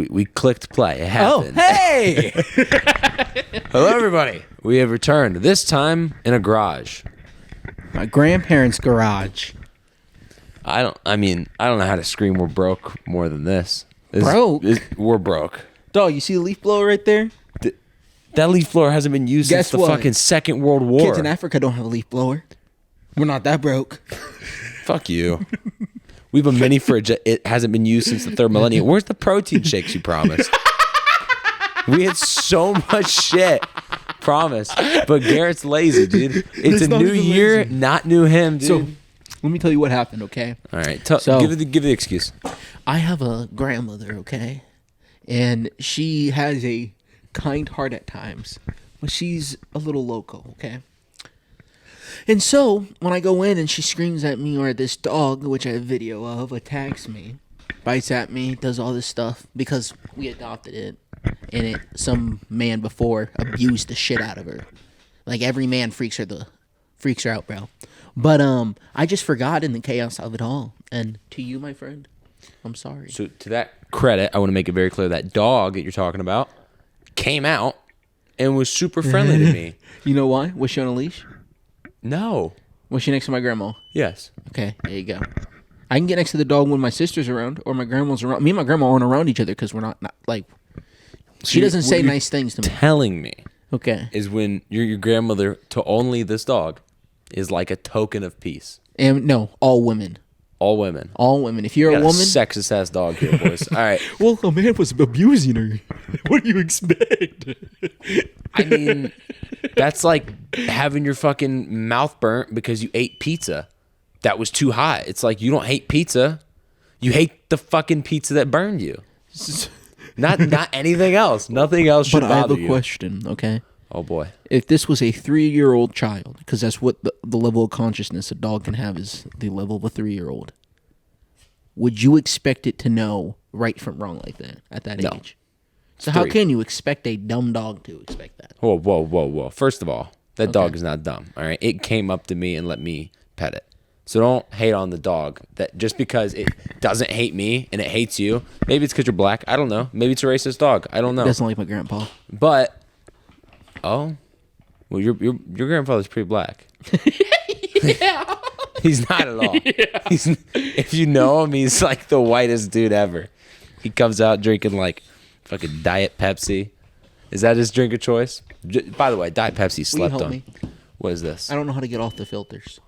We clicked play. It happened. Oh, hey! Hello, everybody. We have returned. This time in a garage. My grandparents' garage. I don't know how to scream we're broke more than this. We're broke. Dog, you see the leaf blower right there? That leaf blower hasn't been used since the fucking Second World War. Kids in Africa don't have a leaf blower. We're not that broke. Fuck you. We have a mini fridge. It hasn't been used since the third millennium. Where's the protein shakes you promised? We had so much shit promised, but Garrett's lazy, dude. It's a new year, not new him, dude. So, let me tell you what happened, okay? All right, give the excuse. I have a grandmother, okay? And she has a kind heart at times, but she's a little loco, okay? And so, when I go in and she screams at me, or this dog, which I have video of, attacks me, bites at me, does all this stuff, because we adopted it, and some man before abused the shit out of her. Like, every man freaks her out, bro. But, I just forgot in the chaos of it all. And to you, my friend, I'm sorry. So, to that credit, I want to make it very clear that dog that you're talking about came out and was super friendly to me. You know why? Was she on a leash? No. Was she next to my grandma? Yes. Okay, there you go. I can get next to the dog when my sister's around or my grandma's around. Me and my grandma aren't around each other because we're not like... She doesn't say nice things to me. Telling me, okay, is when your grandmother to only this dog is like a token of peace. And no, all women. All women. All women. If you're a woman, sexist ass dog here, boys. All right. Well, a man was abusing her. What do you expect? I mean, that's like having your fucking mouth burnt because you ate pizza that was too hot. It's like you don't hate pizza, you hate the fucking pizza that burned you. Not anything else. Nothing else should bother you. But I have a question, okay? Oh, boy. If this was a 3-year-old child, because that's what the level of consciousness a dog can have is the level of a 3-year-old, would you expect it to know right from wrong like that at that age? So how can you expect a dumb dog to expect that? Whoa. First of all, that dog is not dumb, all right? It came up to me and let me pet it. So don't hate on the dog. That just because it doesn't hate me and it hates you, maybe it's because you're black. I don't know. Maybe it's a racist dog. I don't know. It doesn't like my grandpa. But your grandfather's pretty black. Yeah. He's not at all. Yeah. If you know him, he's like the whitest dude ever. He comes out drinking like fucking Diet Pepsi. Is that his drink of choice? By the way, Diet Pepsi slept on. Me? What is this? I don't know how to get off the filters.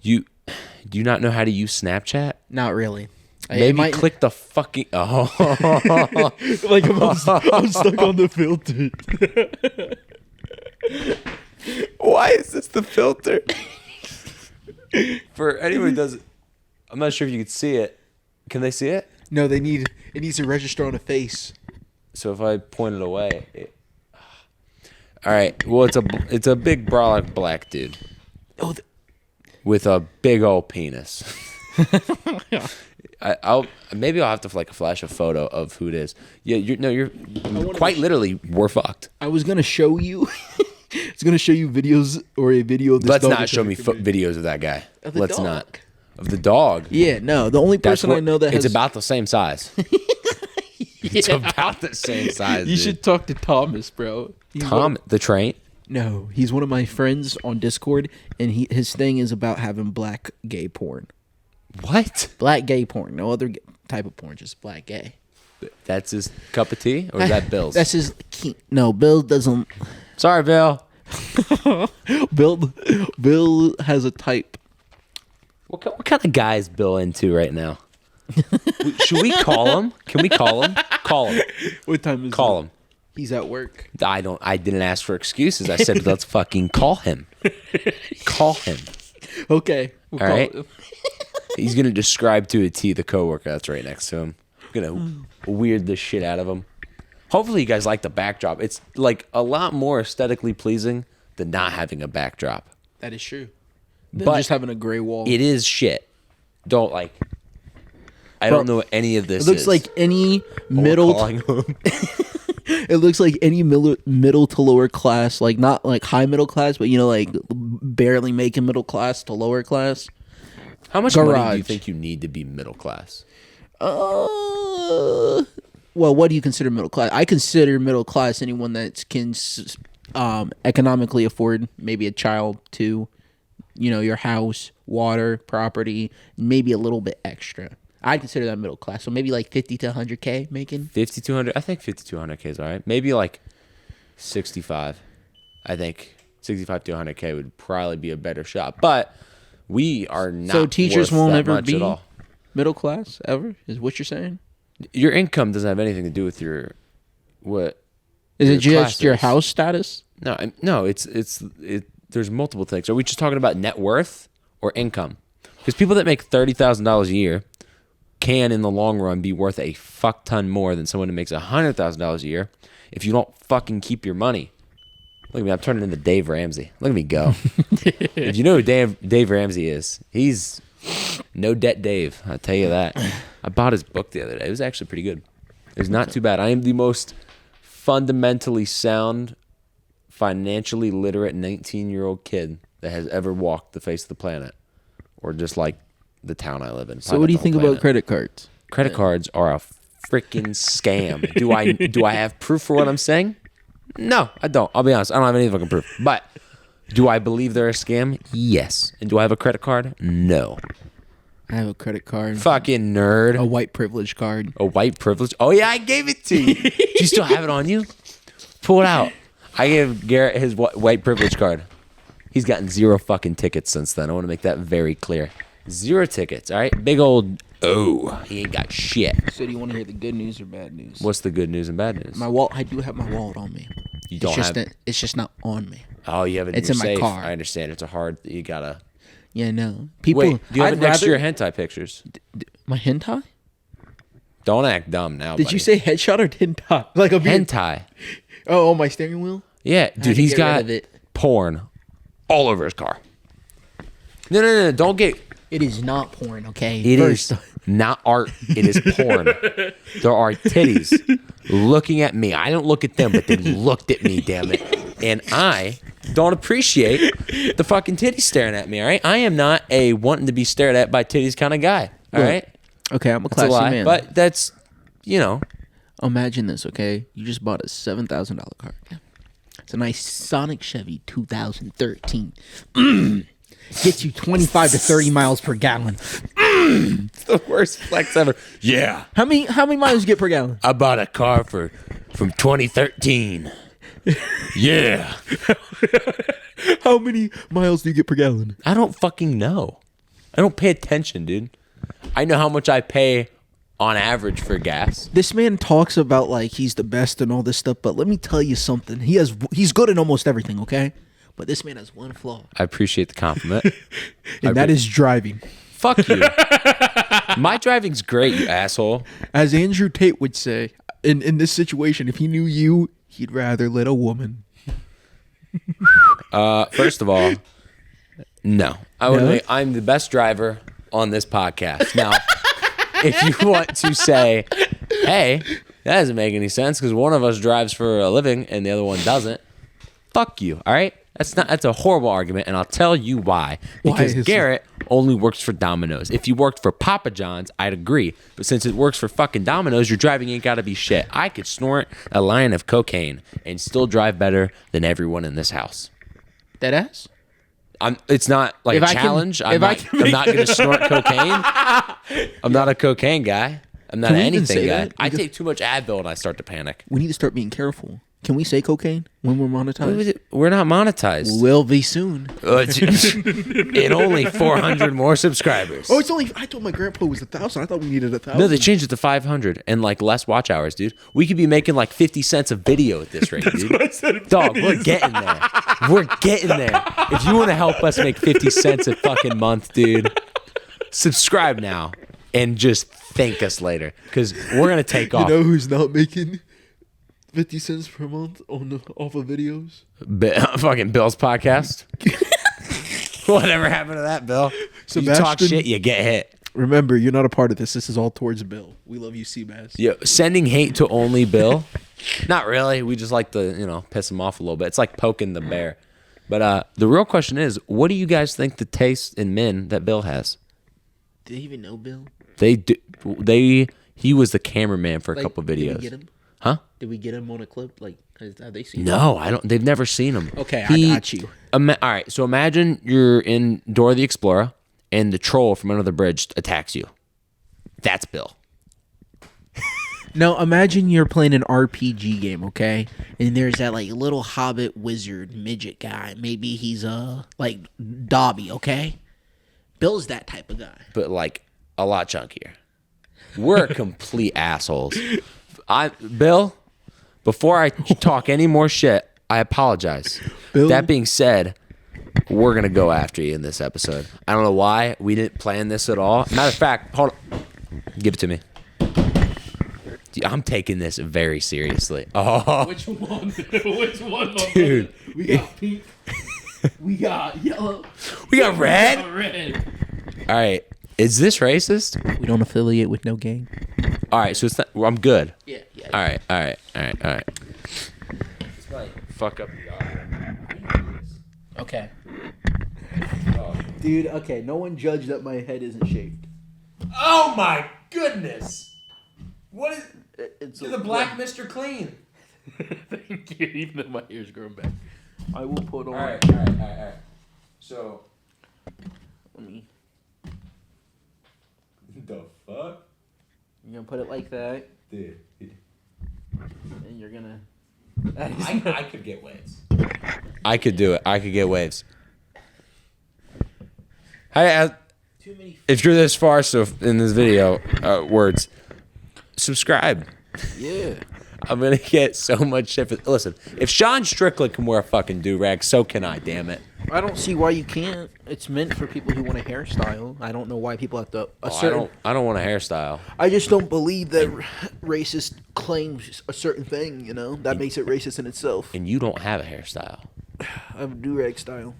Do you not know how to use Snapchat? Not really. Maybe click the fucking... Oh. Like I'm stuck on the filter. Why is this the filter? For anyone who doesn't... I'm not sure if you can see it. Can they see it? No, it needs to register on a face. So if I point it away... All right. Well, it's a big brolic black dude. Oh, with a big old penis. I'll have to like flash a photo of who it is. Yeah, you're quite literally we're fucked. I was gonna show you. It's gonna show you videos or a video of this. Let's dog not show me videos of that guy. Let's dog. not of the dog. Yeah, no. The only person I know that has... It's about the same size. It's about the same size. You should talk to Thomas, bro. The train. No, he's one of my friends on Discord, and his thing is about having black gay porn. What? Black gay porn. No other type of porn, just black gay. That's his cup of tea? Or is that Bill's? That's his... No, Bill doesn't... Sorry, Bill. Bill has a type. What kind of guy is Bill into right now? Should we call him? Can we call him? Call him. What time is it? Call him. He's at work. I didn't ask for excuses. I said let's fucking call him. Call him. Okay. All right. He's gonna describe to a T the coworker that's right next to him. I'm gonna weird the shit out of him. Hopefully you guys like the backdrop. It's like a lot more aesthetically pleasing than not having a backdrop. That is true. But just having a gray wall. It is shit. Don't like. I don't know what any of this is. It looks like any middle. It looks like any middle to lower class, like not like high middle class, but like barely making middle class to lower class. How much money do you think you need to be middle class? Well, Well, what do you consider middle class? I consider middle class anyone that can economically afford maybe a child, to, your house, water, property, maybe a little bit extra. I consider that middle class. So maybe like 50 to 100K making. 5,200. I think 5,200K is all right. Maybe like 65. I think 65 to 100K would probably be a better shot. But we are not. So teachers won't ever be at all. Middle class ever, is what you're saying? Your income doesn't have anything to do with your what. Is your it just class your is. house status? No. It's there's multiple things. Are we just talking about net worth or income? Because people that make $30,000 a year can, in the long run, be worth a fuck ton more than someone who makes $100,000 a year if you don't fucking keep your money. Look at me, I'm turning into Dave Ramsey. Look at me go. If you know who Dave Ramsey is, he's no debt Dave. I'll tell you that. I bought his book the other day. It was actually pretty good. It was not too bad. I am the most fundamentally sound, financially literate 19-year-old kid that has ever walked the face of the planet, or just like the town I live in. So what do you think about credit cards? Credit cards are a freaking scam. Do I have proof for what I'm saying? No, I don't. I'll be honest. I don't have any fucking proof. But do I believe they're a scam? Yes. And do I have a credit card? No. I have a credit card. Fucking nerd. A white privilege card. A white privilege? Oh, yeah, I gave it to you. Do you still have it on you? Pull it out. I gave Garrett his white privilege card. He's gotten 0 fucking tickets since then. I want to make that very clear. 0 tickets, all right? Big old, he ain't got shit. So do you want to hear the good news or bad news? What's the good news and bad news? My wallet. I do have my wallet on me. You don't have it? It's just not on me. Oh, you have it in It's your in my safe. car. I understand. It's a hard, you gotta. Yeah, no. People. Wait, do you have it next to your hentai pictures? My hentai? Don't act dumb now, Did you say headshot or hentai? Like a hentai? Oh, my steering wheel? Yeah, dude, he's got porn all over his car. No, don't get... It is not porn, okay? It is not art. It is porn. There are titties looking at me. I don't look at them, but they looked at me, damn it. And I don't appreciate the fucking titties staring at me, all right? I am not a wanting to be stared at by titties kind of guy, all right? Okay, I'm a That's a classy lie, man. but that's, Imagine this, okay? You just bought a $7,000 car. It's a nice Sonic Chevy 2013. Gets you 25 to 30 miles per gallon. It's the worst flex ever. Yeah. How many miles you get per gallon? I bought a car from 2013. Yeah. How many miles do you get per gallon? I don't fucking know. I don't pay attention, dude. I know how much I pay on average for gas. This man talks about like he's the best and all this stuff, but let me tell you something. He's good in almost everything, okay? But this man has one flaw. I appreciate the compliment. And that is driving. Fuck you. My driving's great, you asshole. As Andrew Tate would say, in this situation, if he knew you, he'd rather let a woman. First of all, no. I'm the best driver on this podcast. Now, if you want to say, hey, that doesn't make any sense because one of us drives for a living and the other one doesn't, fuck you, all right? That's a horrible argument, and I'll tell you why. Because Garrett only works for Domino's. If you worked for Papa John's, I'd agree. But since it works for fucking Domino's, your driving ain't got to be shit. I could snort a line of cocaine and still drive better than everyone in this house. That ass? It's not like a challenge. I'm not going to snort cocaine. I'm not a cocaine guy. I'm not an anything guy. I take too much Advil and I start to panic. We need to start being careful. Can we say cocaine when we're monetized? We're not monetized. We'll be soon. In only 400 more subscribers. Oh, it's only. I told my grandpa it was 1,000. I thought we needed 1,000. No, they changed it to 500 and like less watch hours, dude. We could be making like 50 cents a video at this rate, dude. What I said. Dog, we're getting there. We're getting there. If you want to help us make 50 cents a fucking month, dude, subscribe now and just thank us later because we're gonna take off. You know who's not making 50 cents per month off of videos? Fucking Bill's podcast. Whatever happened to that, Bill? Sebastian, you talk shit, you get hit. Remember, you're not a part of this. This is all towards Bill. We love you, Seabass. Yeah, sending hate to only Bill. Not really. We just like to, piss him off a little bit. It's like poking the bear. But the real question is, what do you guys think the taste in men that Bill has? Do they even know Bill? They do. He was the cameraman for a Like, couple did we videos. get him? Huh? Did we get him on a clip? Like, have they seen him? No, I don't. They've never seen him. Okay, I got you. All right, so imagine you're in Dora the Explorer, and the troll from under the bridge attacks you. That's Bill. Now, imagine you're playing an RPG game, okay? And there's that, like, little hobbit wizard midget guy. Maybe he's, like, Dobby, okay? Bill's that type of guy. But, like, a lot chunkier. We're complete assholes. Bill, before I talk any more shit, I apologize. Bill? That being said, we're going to go after you in this episode. I don't know why. We didn't plan this at all. Matter of fact, hold on. Give it to me. I'm taking this very seriously. Oh, Which one? Which one, my dude. brother? We got pink. We got yellow. We got We red? got red. All right. Is this racist? We don't affiliate with no gang. All right. So it's not, well, I'm good. Yeah. All right. This might fuck up the audio. Okay. Dude, okay, no one judge that my head isn't shaved. Oh, my goodness. What is... It's You're the black Mr. Clean. Thank you. Even though my hair's growing back. I will put on. All right. So... Let me. The fuck? You're gonna put it like that, Dude. and you're gonna. I could get waves. I could do it. I could get waves. Hey, Too many. if you're this far, so in this video, words, subscribe. Yeah. I'm gonna get so much shit. Listen, if Sean Strickland can wear a fucking do-rag, so can I. Damn it. I don't see why you can't. It's meant for people who want a hairstyle. I don't know why people have to. I don't want a hairstyle. I just don't believe that racist claims a certain thing. You know that makes it racist in itself. And you don't have a hairstyle. I have a do-rag style.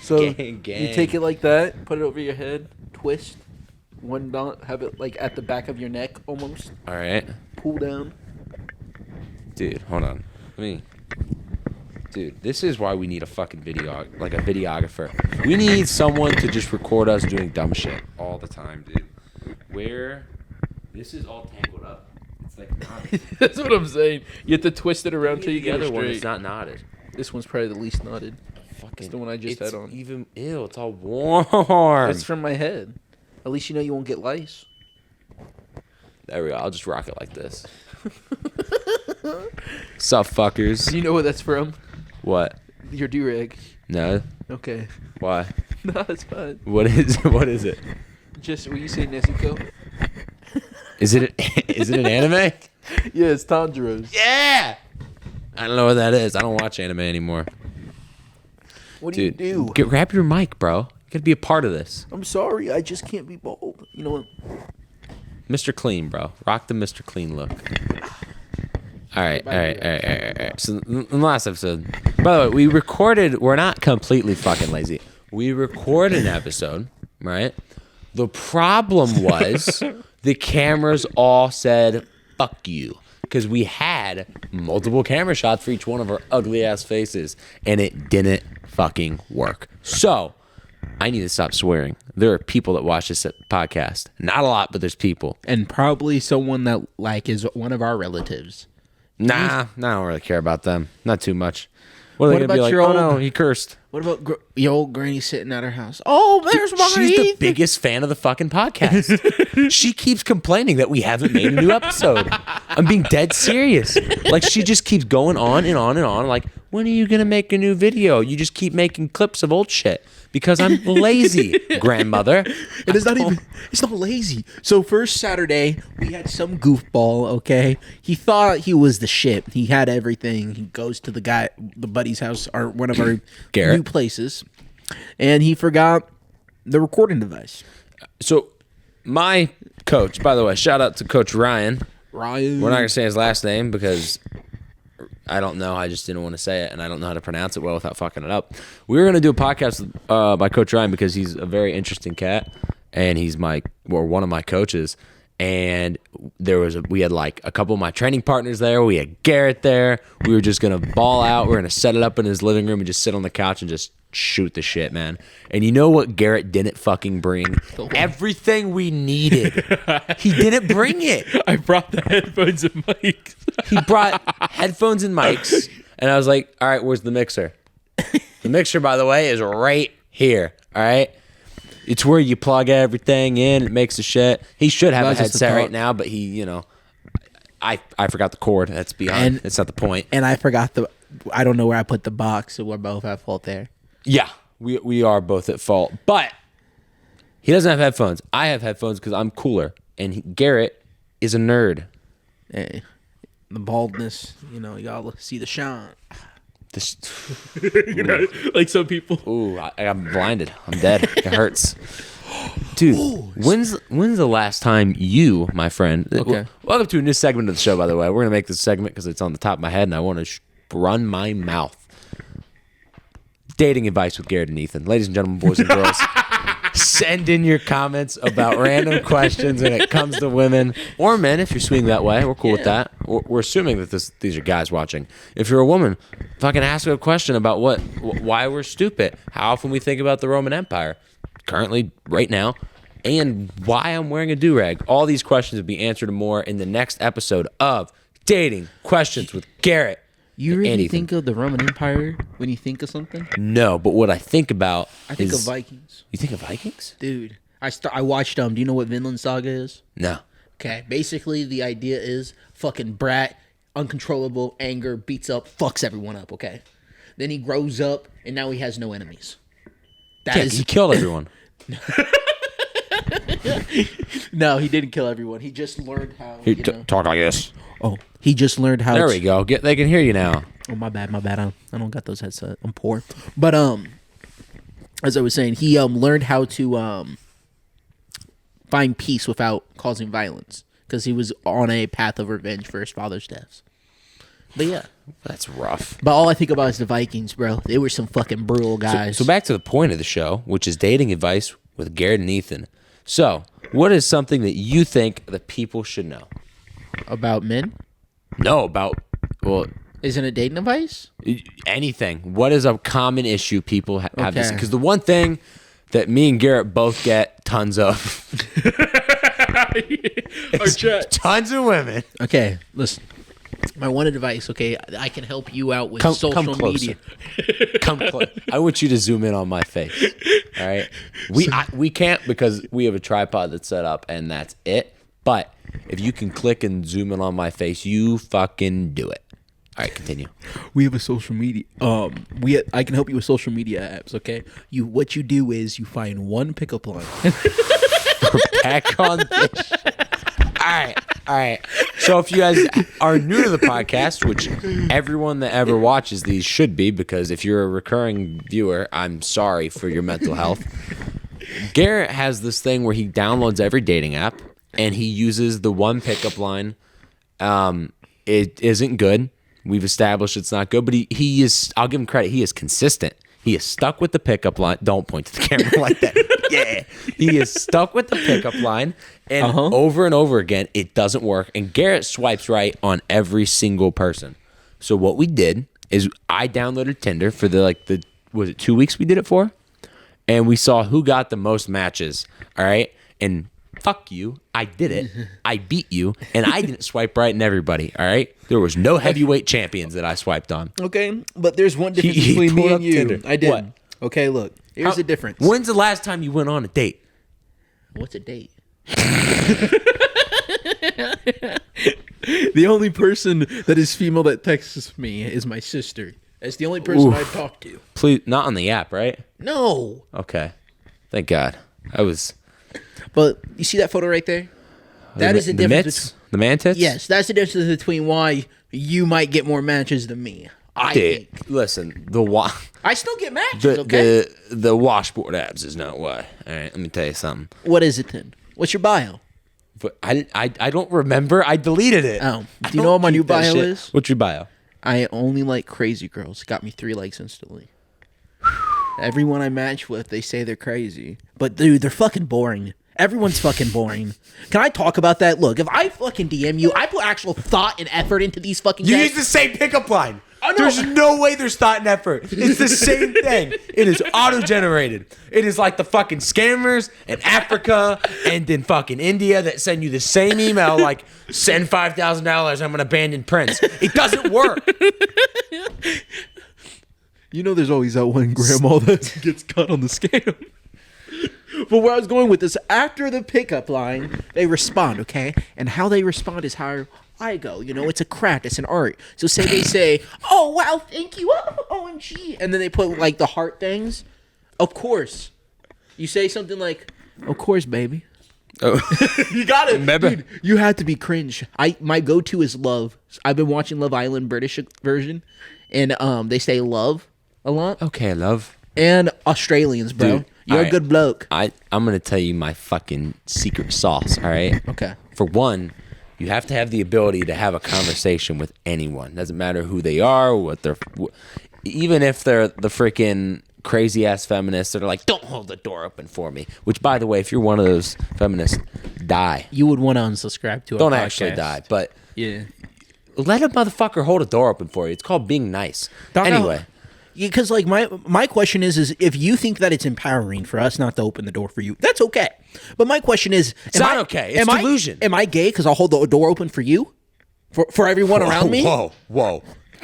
So Gang. you take it like that, put it over your head, twist, one dot, have it like at the back of your neck almost, All right. pull down. Dude, hold on. Dude, this is why we need a fucking videographer. We need someone to just record us doing dumb shit all the time, dude. This is all tangled up. It's like knotted. That's what I'm saying. You have to twist it around till you get it other one straight. is not knotted. This one's probably the least knotted. Fucking, It's the one I just had on. Even ew, it's all warm. It's from my head. At least you know you won't get lice. There we go. I'll just rock it like this. Sup, fuckers? Do you know where that's from? What? Your do-rag. No. Okay. Why? No, it's fine. What is it? Just when you say Nezuko. Is it an anime? Yeah, it's Tanjiro's. Yeah. I don't know what that is. I don't watch anime anymore. What do Dude, you do? grab your mic, bro. You gotta be a part of this. I'm sorry, I just can't be bold. You know what? Mr. Clean, bro. Rock the Mr. Clean look. All right. So in the last episode, by the way, we're not completely fucking lazy. We recorded an episode, right? The problem was the cameras all said, fuck you. Because we had multiple camera shots for each one of our ugly ass faces, and it didn't fucking work. So I need to stop swearing. There are people that watch this podcast. Not a lot, but there's people. And probably someone that like is one of our relatives. Nah, I don't really care about them. Not too much. What are they What gonna be about like? your Oh old- no, he cursed. What about your old granny sitting at her house? Oh, there's my She's the Ethan. biggest fan of the fucking podcast. She keeps complaining that we haven't made a new episode. I'm being dead serious. Like, she just keeps going on and on and on. Like, when are you going to make a new video? You just keep making clips of old shit because I'm lazy, grandmother. It is not even. It's not lazy. So first Saturday, we had some goofball. Okay, he thought he was the shit. He had everything. He goes to the buddy's house, or one of our Garrett. new places, and he forgot the recording device. So, my coach, by the way, shout out to Coach Ryan. Ryan. We're not going to say his last name because I don't know. I just didn't want to say it, and I don't know how to pronounce it well without fucking it up. We were going to do a podcast by Coach Ryan because he's a very interesting cat, and he's one of my coaches. And we had like a couple of my training partners there. We had Garrett there. We were just going to ball out. We are going to set it up in his living room and just sit on the couch and just shoot the shit, man. And you know what Garrett didn't fucking bring? Everything we needed. He didn't bring it. I brought the headphones and mics. He brought headphones and mics, and I was like, all right, where's the mixer? The mixer, by the way, is right here, all right? It's where you plug everything in. It makes the shit. He should have a headset right now, but he, you know, I forgot the cord. That's beyond. It's not the point. And I forgot I don't know where I put the box, so we're both at fault there. Yeah, we are both at fault. But he doesn't have headphones. I have headphones because I'm cooler. And Garrett is a nerd. Hey, the baldness, you know, you gotta see the shine. This, You know, like some people. ooh, I'm blinded. I'm dead. It hurts. Dude, when's the last time you, my friend, welcome to a new segment of the show, by the way. We're going to make this segment because it's on the top of my head and I want to run my mouth. Dating advice with Garrett and Ethan. Ladies and gentlemen, boys and girls, send in your comments about random questions when it comes to women or men if you're swinging that way. We're cool with that. We're assuming that these are guys watching. If you're a woman, fucking ask a question about why we're stupid, how often we think about the Roman Empire, currently, right now, and why I'm wearing a do-rag. All these questions will be answered and more in the next episode of Dating Questions with Garrett. You really think of the Roman Empire when you think of something? No, but what I think about I think of Vikings. You think of Vikings? Dude, I watched, do you know what Vinland Saga is? No. Okay, basically the idea is fucking brat, uncontrollable, anger, beats up, fucks everyone up, okay? Then he grows up, and now he has no enemies. He killed everyone. No, he didn't kill everyone. He just learned how, Talk like this. Oh, he just learned how There we go. They can hear you now. Oh, my bad. I don't got those headsets. I'm poor. But as I was saying, he learned how to find peace without causing violence because he was on a path of revenge for his father's deaths. But yeah, that's rough. But all I think about is the Vikings, bro. They were some fucking brutal guys. So back to the point of the show, which is dating advice with Garrett and Ethan. So, what is something that you think the people should know? About men? No, well, isn't it dating advice? Anything. What is a common issue people have this? Because the one thing that me and Garrett both get tons of. Tons of women. Okay, listen. My one advice, okay, I can help you out with social media. Come close. I want you to zoom in on my face. All right, we can't because we have a tripod that's set up and that's it. But if you can click and zoom in on my face, you fucking do it. All right, continue. We have a social media. I can help you with social media apps. Okay, what you do is you find one pickup line. Back on this. All right. So if you guys are new to the podcast, which everyone that ever watches these should be, because if you're a recurring viewer, I'm sorry for your mental health. Garrett has this thing where he downloads every dating app and he uses the one pickup line. It isn't good. We've established it's not good, but he is, I'll give him credit, he is consistent. He is stuck with the pickup line. Don't point to the camera like that. Yeah. He is stuck with the pickup line. And over and over again, it doesn't work. And Garrett swipes right on every single person. So what we did is I downloaded Tinder for was it 2 weeks we did it for? And we saw who got the most matches. All right. And fuck you. I did it. I beat you. And I didn't swipe right on everybody. All right. There was no heavyweight champions that I swiped on. Okay. But there's one difference between me and you. Tinder. I did. What? Okay, look. Here's the difference. When's the last time you went on a date? What's a date? The only person that is female that texts me is my sister. That's the only person I talk to. Please, not on the app, right? No. Okay. Thank God. But you see that photo right there? That is the difference. The man tits? Yes, that's the difference between why you might get more matches than me. I think. Listen, I still get matches, okay? The washboard abs is not why. All right, let me tell you something. What is it then? What's your bio? But I don't remember. I deleted it. Oh, do you know what my new bio is? What's your bio? I only like crazy girls. Got me 3 likes instantly. Everyone I match with, they say they're crazy. But dude, they're fucking boring. Everyone's fucking boring. Can I talk about that? Look, if I fucking DM you, I put actual thought and effort into these fucking You guys. use the same pickup line. There's no way there's thought and effort. It's the same thing. It is auto-generated. It is like the fucking scammers in Africa and in fucking India that send you the same email like, send $5,000, I'm going to abandon Prince. It doesn't work. You know there's always that one grandma that gets caught on the scam. But where I was going with this, after the pickup line, they respond, okay? And how they respond is how I go. You know, it's a craft, it's an art. So say they say, oh, wow, thank you, oh, OMG. And then they put, like, the heart things. Of course. You say something like, of course, baby. Oh. You got it. Maybe. Dude, you had to be cringe. My go-to is love. I've been watching Love Island British version. And they say love a lot. Okay, love. And Australians, bro. Dude, You're a good bloke. I'm going to tell you my fucking secret sauce, all right? Okay. For one, you have to have the ability to have a conversation with anyone. Doesn't matter who they are, even if they're the freaking crazy ass feminists that are like, don't hold the door open for me. Which, by the way, if you're one of those feminists, die. You would want to unsubscribe to a Don't podcast. actually die, but Yeah. let a motherfucker hold a door open for you. It's called being nice. Anyway. Because like my question is if you think that it's empowering for us not to open the door for you, that's okay. But my question is, It's not okay. It's delusion. Am I gay because I'll hold the door open for you, for everyone around me? Whoa.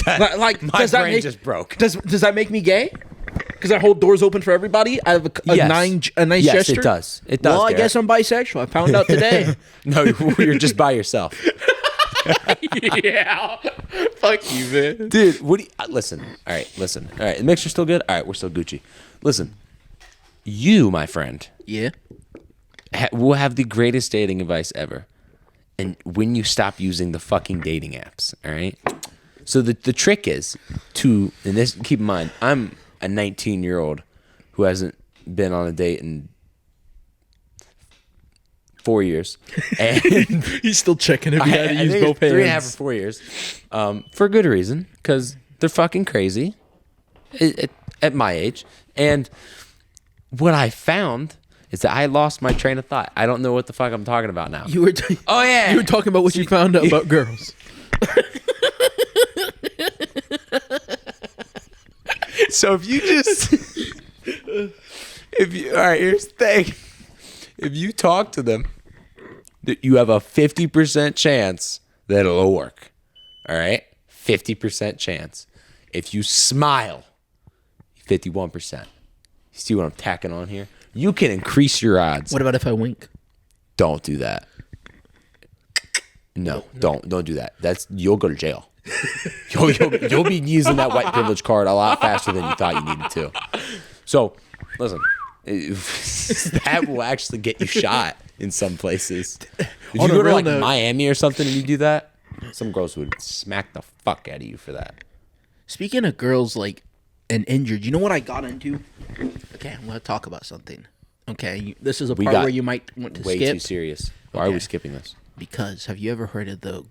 Like My does that brain make, just broke. Does that make me gay? Because I hold doors open for everybody. I have a nice Yes, gesture. it does. It does. Well, I Garrett. guess I'm bisexual. I found out today. No, you're just by yourself. Yeah. Fuck you, man. Dude, what do you... listen. All right. The mixer's still good? All right, we're still Gucci. Listen. You, my friend, Yeah. will have the greatest dating advice ever. And when you stop using the fucking dating apps, all right? So the trick is and this, keep in mind, I'm a 19-year-old who hasn't been on a date in 4 years. And He's still checking if he had to I use think both it's hands. 3.5 or 4 years. For good reason, because they're fucking crazy at my age. And what I found is that I lost my train of thought. I don't know what the fuck I'm talking about now. You were Oh, yeah. You were talking about what you found out about girls. So if you just... all right, here's the thing. If you talk to them, you have a 50% chance that it'll work. All right? 50% chance. If you smile, 51%. You see what I'm tacking on here? You can increase your odds. What about if I wink? Don't do that. No, don't do that. You'll go to jail. You'll be using that white privilege card a lot faster than you thought you needed to. So, listen, that will actually get you shot in some places. If you On a go to real like note- Miami or something and you do that, some girls would smack the fuck out of you for that. Speaking of girls like and injured, you know what I got into? Okay, I'm gonna talk about something. Okay, this is a part got where you might want to Way skip too serious. Why are Okay. we skipping this? because have you ever heard of the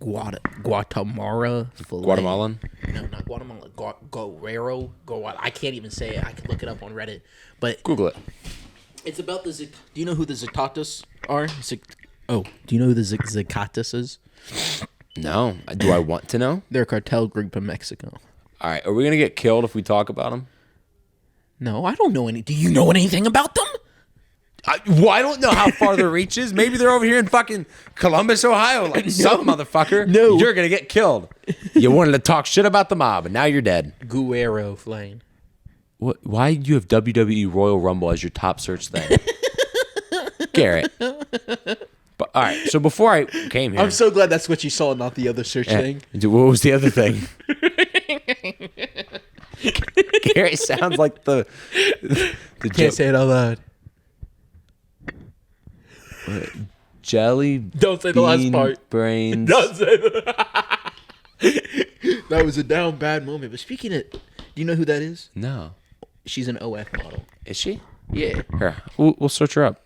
Guatemala filet? Guatemalan? No, not Guatemala. Guerrero. I can't even say it. I could look it up on Reddit. But Google it. it's about the. Do you know who the Zacatas are? Do you know who the Zacatas is? No. Do I want to know? They're a cartel group in Mexico. All right. Are we going to get killed if we talk about them? No, I don't know any. Do you know anything about them? I don't know how far their reach is. Maybe they're over here in fucking Columbus, Ohio, like some motherfucker. No. You're going to get killed. You wanted to talk shit about the mob, and now you're dead. Guerrero flame. What? Why do you have WWE Royal Rumble as your top search thing? Garrett. But, all right, so before I came here... I'm so glad that's what you saw, not the other search thing. What was the other thing? Garrett sounds like the Can't say it out loud. jelly. Don't say the last bean part. Brains. Don't say that. That was a down bad moment. But speaking of, do you know who that is? No. She's an OF model. Is she? Yeah. Here, we'll search her up.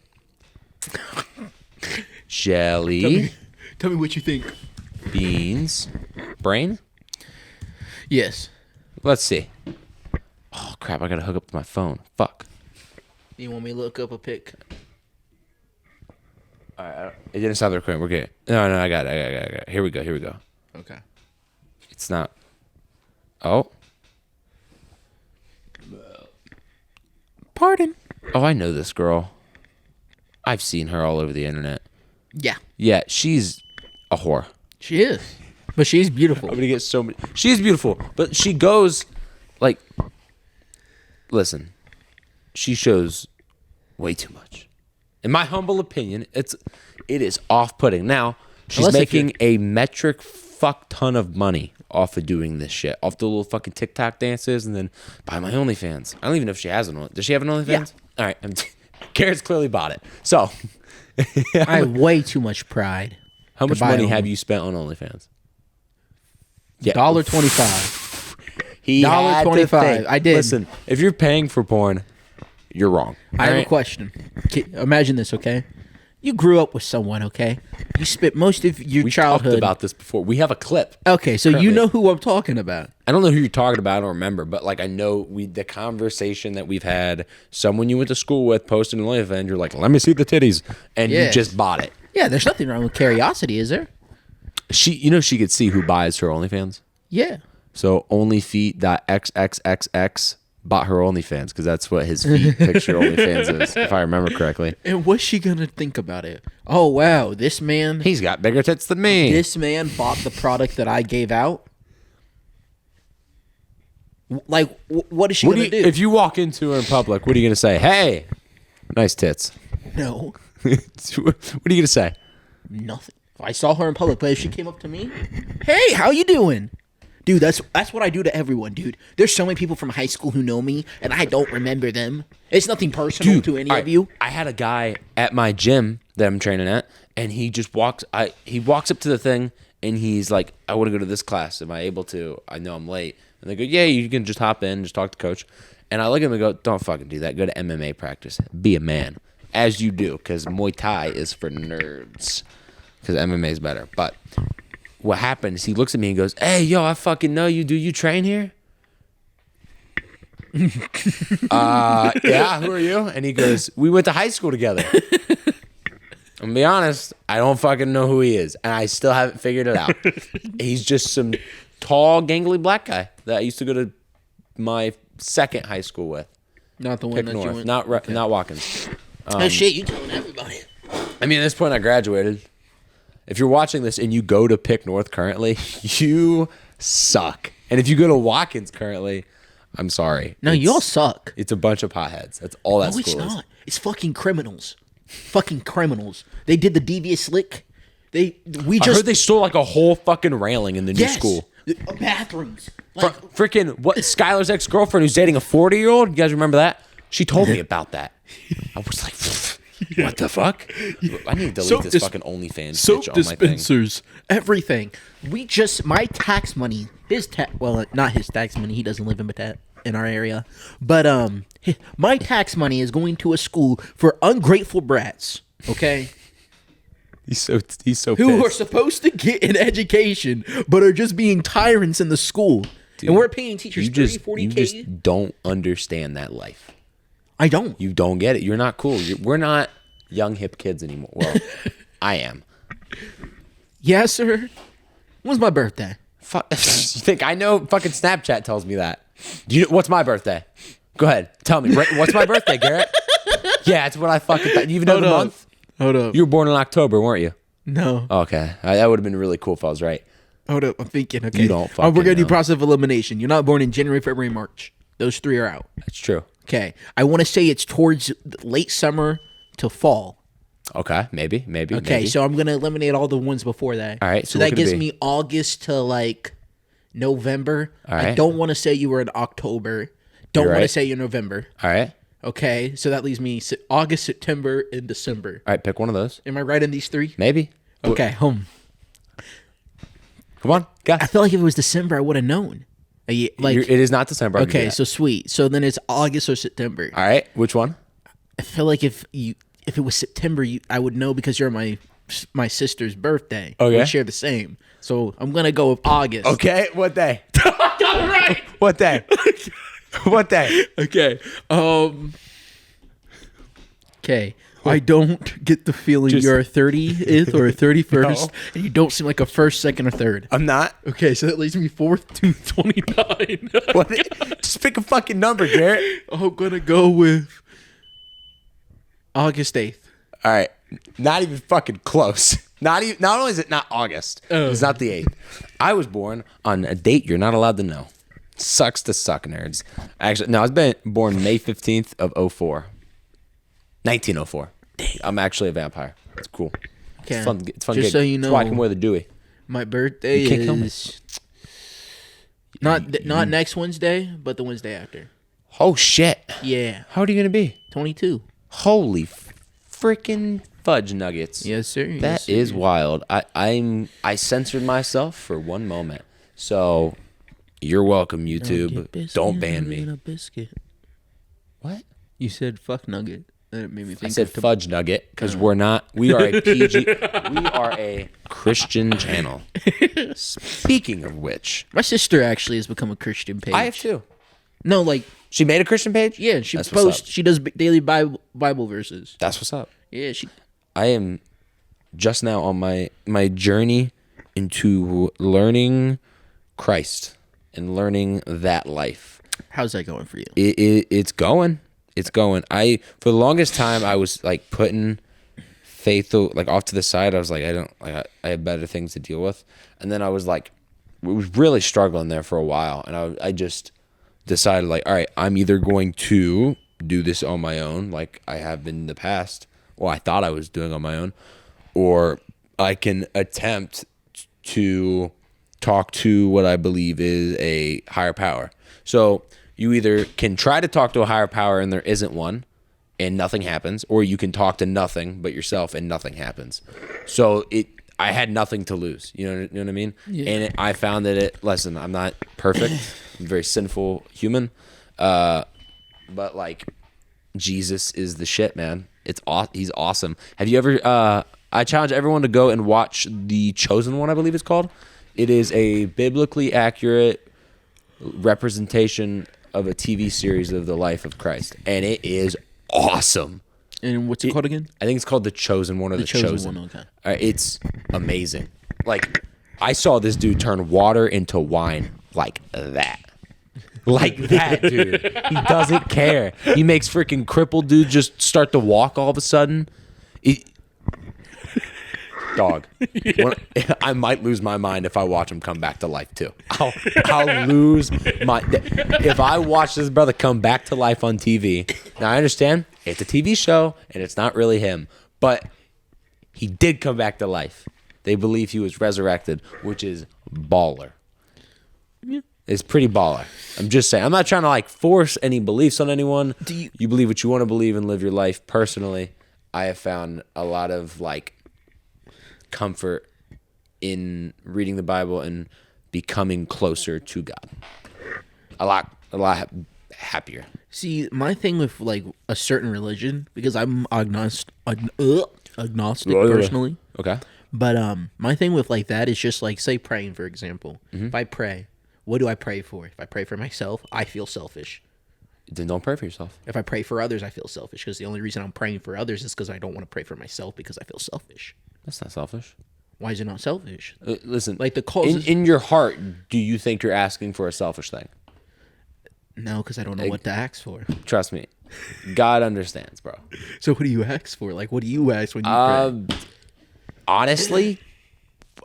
Jelly Tell me what you think. beans brain. Yes. Let's see. Oh crap! I gotta hook up to my phone. Fuck. You want me to look up a pic? All right, it didn't stop the recording. We're good. No, I got it. Here we go. Okay. It's not. Oh. Pardon. Oh, I know this girl. I've seen her all over the internet. Yeah, Yeah, she's a whore. she is. But she's beautiful. I'm gonna get so many. She's beautiful, but she goes like. Listen, she shows way too much. In my humble opinion, it is off-putting. Now she's Unless if making a metric fuck ton of money off of doing this shit, off the little fucking TikTok dances, and then buy my OnlyFans. I don't even know if she has one. Does she have an OnlyFans? Yeah. All right, Garrett's clearly bought it. So, I have way too much pride. how much buy money one. have you spent on OnlyFans? Yeah, $1.25. he had to $1.25. think. I did. Listen, if you're paying for porn, you're wrong. I have All a right? question. Imagine this, okay? You grew up with someone, okay? You spent most of your We childhood. talked about this before. We have a clip. Okay, so currently. you know who I'm talking about. I don't know who you're talking about. I don't remember, but like I know the conversation that we've had. Someone you went to school with posted an OnlyFans. You're like, let me see the titties, and you Yes. just bought it. Yeah, there's nothing wrong with curiosity, is there? She could see who buys her OnlyFans. Yeah. So onlyfeet.xxxx bought her OnlyFans because that's what his feet picture OnlyFans is, if I remember correctly. And what's she gonna think about it? Oh wow, this man He's got bigger tits than me. bought the product that I gave out. Like, what is she gonna do? If you walk into her in public, what are you gonna say? Hey, nice tits. No, What are you gonna say? nothing. If I saw her in public, but if she came up to me, hey, how you doing? Dude, that's what I do to everyone, dude. There's so many people from high school who know me, and I don't remember them. It's nothing personal to any all of right, you. I had a guy at my gym that I'm training at, and he just walks. He walks up to the thing, and he's like, "I want to go to this class. Am I able to? I know I'm late." And they go, "Yeah, you can just hop in, just talk to coach." And I look at him and go, "Don't fucking do that. Go to MMA practice. Be a man, as you do, because Muay Thai is for nerds. Because MMA is better." But what happened is he looks at me and goes, "Hey, yo, I fucking know you. Do you train here?" Yeah, who are you? And he goes, "We went to high school together." I'm gonna be honest, I don't fucking know who he is, and I still haven't figured it out. He's just some tall, gangly black guy that I used to go to my second high school with. Not the one Pick that you North, went. not Watkins. Oh shit, you telling everybody. I mean, at this point, I graduated. If you're watching this and you go to Pick North currently, you suck. And if you go to Watkins currently, I'm sorry. No, you all suck. It's a bunch of potheads. That's all that No, it's school is. not. It's fucking criminals. Fucking criminals. They did the devious lick. We I just heard they stole like a whole fucking railing in the new school. Bathrooms. Like, Freaking what? Skylar's ex-girlfriend who's dating a 40-year-old. You guys remember that? She told me about that. I was like, what the fuck? I need to delete this fucking OnlyFans soap bitch on my thing. dispensers, everything. My tax money, not his tax money. He doesn't live in our area, but my tax money is going to a school for ungrateful brats. Okay. He's so Who are pissed. supposed to get an education but are just being tyrants in the school. Dude, and we're paying teachers you 30, just 40K. you just don't understand that life. I don't. You don't get it. You're not cool. We're not young hip kids anymore. Well, I am. Yes, sir. When's my birthday? Fuck. You think I know? Fucking Snapchat tells me that. Do you? What's my birthday? Go ahead. Tell me. What's my birthday, Garrett? Yeah, it's what I fucking thought. You even know Hold the up. month? Hold up. You were born in October, weren't you? No. Okay. That would have been really cool if I was right. Hold up. I'm thinking. Okay. You don't we're fucking gonna do know. process of elimination. You're not born in January, February, March. Those three are out. That's true. Okay. I want to say it's towards late summer to fall. Okay. Maybe. Okay. maybe. So I'm gonna eliminate all the ones before that. All right, So so what that could it gives be? me August to like November. All I right. don't want to say you were in October. Don't You're want to right. say you're November. All right. Okay. So that leaves me August, September, and December. All right. Pick one of those. Am I right in these three? Maybe. Okay. Come on. Go. I feel like if it was December, I would have known. Like It is not December. I can do okay, that. so sweet. So then it's August or September. All right. Which one? I feel like if it was September, I would know because you're my sister's birthday. Okay. We share the same. So I'm gonna go with August. Okay. What day? Got it right. What day? What day? Okay. Okay. I don't get the feeling you're a 30th or a 31st, and you don't seem like a first, second, or third. I'm not. Okay, so that leaves me 4th to 29. What? Just pick a fucking number, Garrett. I'm gonna go with August 8th. All right, not even fucking close. Not only is it not August, it's not the 8th. I was born on a date you're not allowed to know. Sucks to suck, nerds. Actually, no, I was born May 15th of 04. 1904. I'm actually a vampire. It's cool. Okay. It's fun. It's fun. Just gig. so you That's why I know, can wear the Dewey. My birthday You can't kill me. is not next Wednesday, but the Wednesday after. Oh shit! Yeah, How old are you gonna be? 22. Holy freaking fudge nuggets! Yes, sir. That is wild. I censored myself for one moment. So you're welcome, YouTube. Don't ban me. What? You said fuck nugget. That made me think. I said fudge nugget because we are a PG. We are a Christian channel. Speaking of which, My sister actually has become a Christian page. I have too. No, like, She made a Christian page? yeah, she That's what's posts. up. She does daily Bible verses. That's what's up. Yeah, she. I am just now on my journey into learning Christ and learning that life. How's that going for you? It's going. It's going. For the longest time I was like putting faith like off to the side. I was like, I have better things to deal with. And then I was like, was really struggling there for a while. And I just decided like, all right, I'm either going to do this on my own, like I have been in the past, or I thought I was doing on my own, or I can attempt to talk to what I believe is a higher power. So you either can try to talk to a higher power and there isn't one and nothing happens, or you can talk to nothing but yourself and nothing happens. So I had nothing to lose. You know what I mean? Yeah. And I found that listen, I'm not perfect. I'm a very sinful human. But like Jesus is the shit, man. He's awesome. Have you ever I challenge everyone to go and watch The Chosen One, I believe it's called. It is a biblically accurate representation of a TV series of the life of Christ, and it is awesome. And what's it called again? I think it's called The Chosen One or The Chosen. One. Okay. It's amazing. Like, I saw this dude turn water into wine like that. Like that, dude. He doesn't care. He makes freaking crippled dude just start to walk all of a sudden. Dog. I might lose my mind if I watch him come back to life too. I'll lose my. If I watch this brother come back to life on TV, now I understand it's a TV show and it's not really him, but he did come back to life. They believe he was resurrected, which is baller. Yeah. It's pretty baller. I'm just saying. I'm not trying to like force any beliefs on anyone. You believe what you want to believe and live your life. Personally, I have found a lot of like comfort in reading the Bible and becoming closer to God. A lot happier. See, my thing with like a certain religion, because I'm agnostic personally. Okay. But my thing with like that is just like, say praying, for example. If I pray, what do I pray for? If I pray for myself, I feel selfish. Then don't pray for yourself. If I pray for others, I feel selfish, because the only reason I'm praying for others is because I don't want to pray for myself because I feel selfish. That's not selfish. Why is it not selfish? Listen, like the cause in your heart, do you think you're asking for a selfish thing? No, because I don't know what to ask for. Trust me, God understands, bro. So what do you ask for? Like, what do you ask when you pray? Honestly,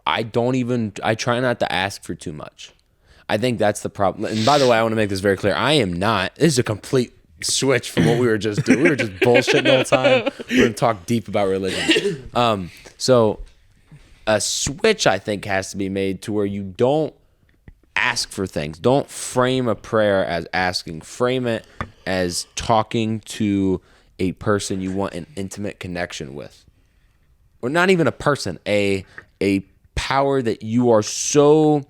I try not to ask for too much. I think that's the problem. And by the way, I want to make this very clear. I am not. This is a complete switch from what we were just doing. We were just bullshitting the whole time. We're going to talk deep about religion. So a switch, I think, has to be made to where you don't ask for things. Don't frame a prayer as asking. Frame it as talking to a person you want an intimate connection with. Or not even a person, a power that you are so,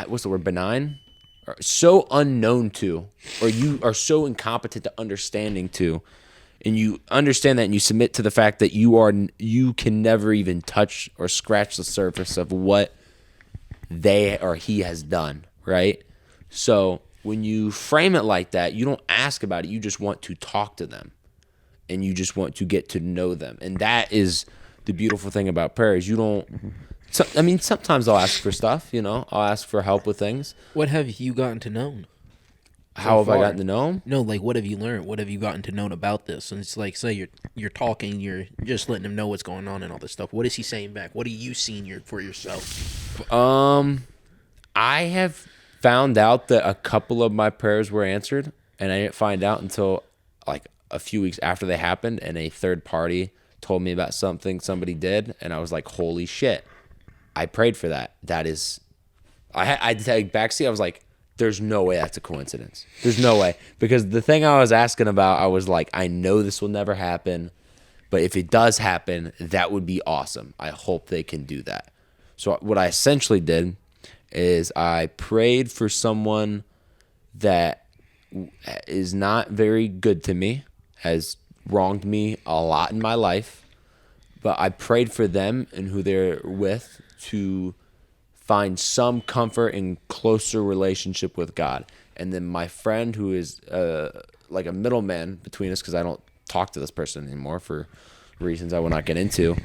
what's the word, benign? Or so unknown to, or you are so incompetent to understanding to, and you understand that and you submit to the fact that you can never even touch or scratch the surface of what they or he has done, right? So when you frame it like that, you don't ask about it, you just want to talk to them. and you just want to get to know them. And that is the beautiful thing about prayer is you don't. I mean, sometimes I'll ask for stuff. I'll ask for help with things. What have you gotten to know? How have I gotten to know them? No, like what have you learned? What have you gotten to know about this? And it's like, say you're talking, you're just letting him know what's going on and all this stuff. What is he saying back? What are you seeing for yourself? I have found out that a couple of my prayers were answered, and I didn't find out until like a few weeks after they happened, and a third party told me about something somebody did, and I was like, holy shit, I prayed for that. That is, I take backseat. I was like, there's no way that's a coincidence. There's no way. Because the thing I was asking about, I was like, I know this will never happen, but if it does happen, that would be awesome. I hope they can do that. So what I essentially did is I prayed for someone that is not very good to me, has wronged me a lot in my life, but I prayed for them and who they're with to find some comfort and closer relationship with God. And then my friend, who is like a middleman between us, because I don't talk to this person anymore for reasons I will not get into,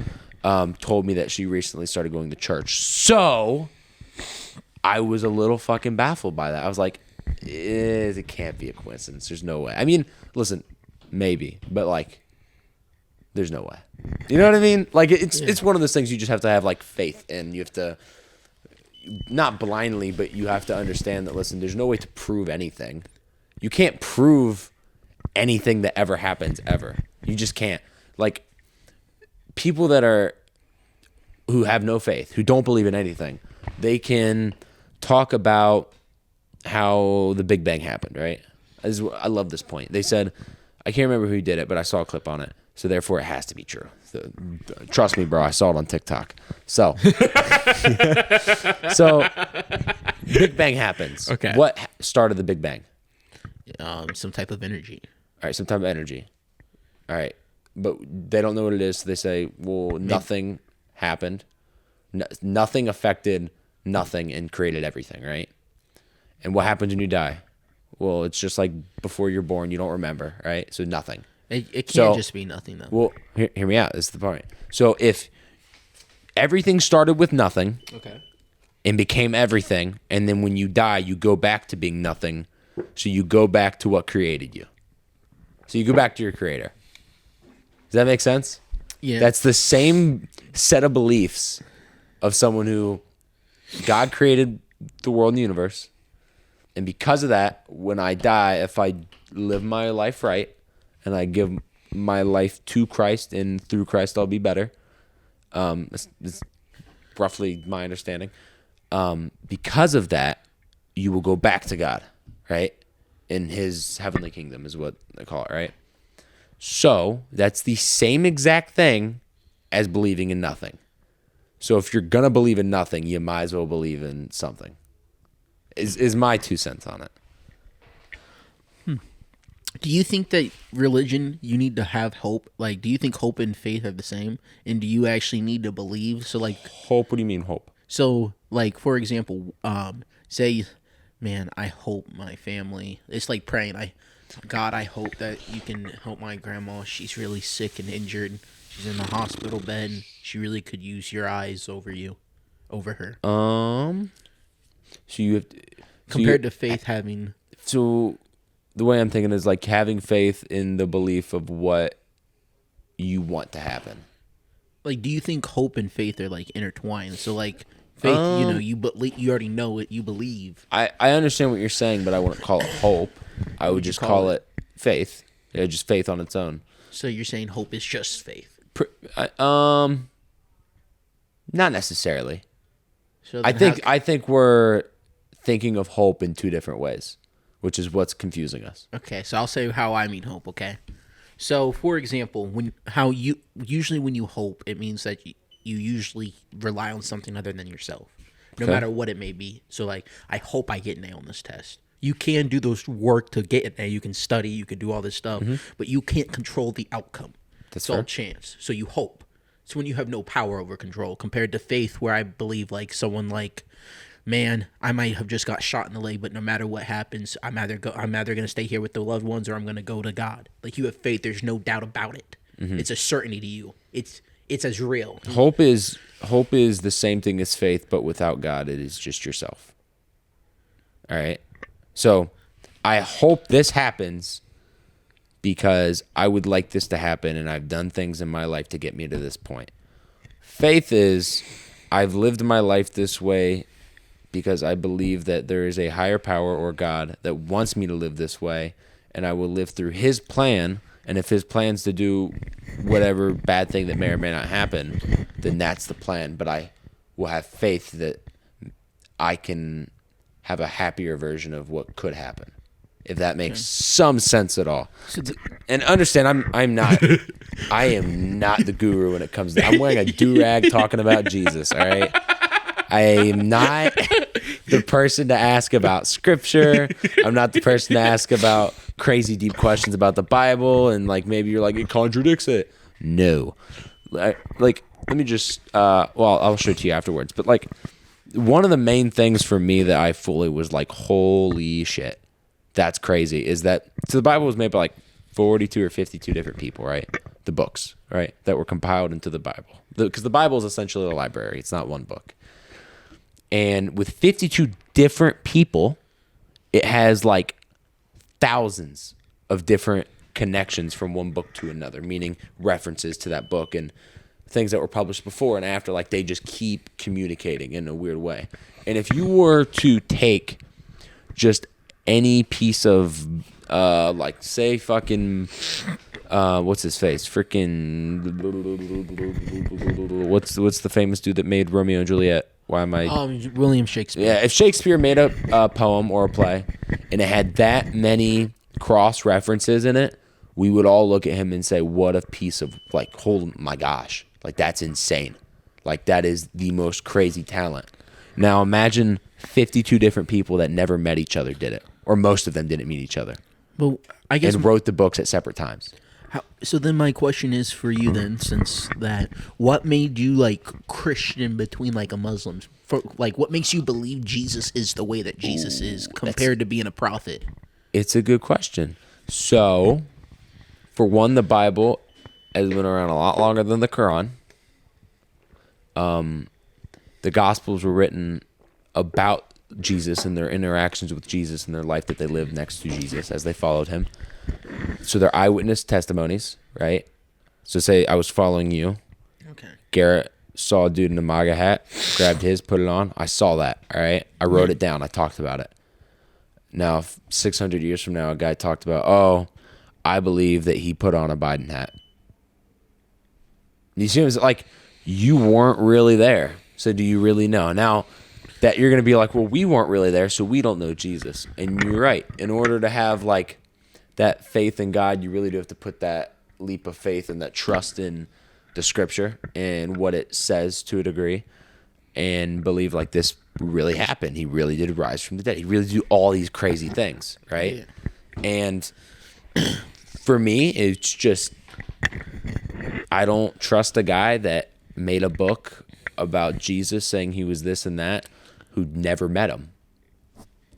told me that she recently started going to church. So I was a little fucking baffled by that. I was like, it can't be a coincidence. There's no way. I mean, listen, maybe, but like, there's no way. You know what I mean? Like, it's one of those things you just have to have like faith in. You have to, not blindly, but you have to understand that, listen, there's no way to prove anything. You can't prove anything that ever happens ever. You just can't. Like, people who have no faith, who don't believe in anything, they can talk about how the Big Bang happened, right? I love this point. They said, I can't remember who did it, but I saw a clip on it. So therefore, it has to be true. Trust me, bro. I saw it on TikTok. So, Big Bang happens. Okay. What started the Big Bang? Some type of energy. All right, some type of energy. All right, but they don't know what it is. So they say, well, nothing happened. Nothing affected nothing and created everything, right? And what happens when you die? Well, it's just like before you're born, you don't remember, right? So nothing. It can't just be nothing, though. Well, hear me out. This is the point. So if everything started with nothing, Okay. and became everything, and then when you die, you go back to being nothing. So you go back to what created you. So you go back to your creator. Does that make sense? Yeah. That's the same set of beliefs of someone who God created the world and the universe. And because of that, when I die, if I live my life right, and I give my life to Christ, and through Christ I'll be better. It's roughly my understanding. Because of that, you will go back to God, right? In his heavenly kingdom is what they call it, right? So that's the same exact thing as believing in nothing. So if you're going to believe in nothing, you might as well believe in something. Is my 2 cents on it. Do you think that religion, you need to have hope? Like, do you think hope and faith are the same? And do you actually need to believe? So, like... Hope? What do you mean, hope? So, like, for example, say, man, I hope my family... It's like praying. God, I hope that you can help my grandma. She's really sick and injured. She's in the hospital bed. She really could use your eyes over her. So you have... Compared to faith having... So... The way I'm thinking is like having faith in the belief of what you want to happen. Like, do you think hope and faith are like intertwined? So, like, faith, you already know it, you believe. I understand what you're saying, but I wouldn't call it hope. I would just call it faith. Yeah, just faith on its own. So you're saying hope is just faith? Not necessarily. So I think we're thinking of hope in two different ways, which is what's confusing us. Okay, so I'll say how I mean hope, okay? So, for example, when you hope, it means that you usually rely on something other than yourself, no matter what it may be. So, like, I hope I get an A on this test. You can do those work to get an A. You can study. You can do all this stuff, but you can't control the outcome. That's it's all fair. chance. So you hope. It's when you have no power over control, compared to faith, where I believe, like, someone like man, I might have just got shot in the leg, but no matter what happens, I'm either going to stay here with the loved ones or I'm going to go to God. Like, you have faith. There's no doubt about it. It's a certainty to you. It's as real. Hope is the same thing as faith, but without God, it is just yourself. All right. So I hope this happens because I would like this to happen, and I've done things in my life to get me to this point. Faith is I've lived my life this way because I believe that there is a higher power or God that wants me to live this way, and I will live through his plan. And if his plan's to do whatever bad thing that may or may not happen, then that's the plan. But I will have faith that I can have a happier version of what could happen, if that makes some sense at all. And understand, I'm not, I am not the guru when it comes to. I'm wearing a do-rag talking about Jesus. All right, I am not the person to ask about scripture. I'm not the person to ask about crazy deep questions about the Bible, and like maybe you're like, it contradicts it. No, like let me just I'll show it to you afterwards. But like one of the main things for me that I fully was like, holy shit, that's crazy, is that so the Bible was made by like 42 or 52 different people, right? The books, right, that were compiled into the Bible, because the Bible is essentially a library. It's not one book. And with 52 different people, it has like thousands of different connections from one book to another, meaning references to that book and things that were published before and after. Like, they just keep communicating in a weird way. And if you were to take just any piece of, like, say fucking, what's his face? Freaking, what's the famous dude that made Romeo and Juliet? Why am I? William Shakespeare. Yeah, if Shakespeare made a poem or a play and it had that many cross references in it, we would all look at him and say, what a piece of, like, oh my gosh, like, that's insane. Like, that is the most crazy talent. Now imagine 52 different people that never met each other did it, or most of them didn't meet each other. Well, I guess and wrote the books at separate times. So then my question is for you then, since that, what made you like Christian between like a Muslim? For like, what makes you believe Jesus is the way that Jesus is compared to being a prophet? It's a good question. So, for one, the Bible has been around a lot longer than the Quran. The Gospels were written about Jesus and their interactions with Jesus and their life that they lived next to Jesus as they followed him. So they're eyewitness testimonies, right? So say I was following you. Okay. Garrett saw a dude in a MAGA hat, grabbed his, put it on. I saw that, all right? I wrote it down. I talked about it. Now, if 600 years from now, a guy talked about, oh, I believe that he put on a Biden hat. You see, it's like, you weren't really there. So do you really know? Now, that you're going to be like, well, we weren't really there, so we don't know Jesus. And you're right. In order to have, like, that faith in God, you really do have to put that leap of faith and that trust in the scripture and what it says to a degree, and believe like this really happened. He really did rise from the dead. He really did do all these crazy things, right? Yeah. And for me, it's just, I don't trust a guy that made a book about Jesus saying he was this and that who never met him.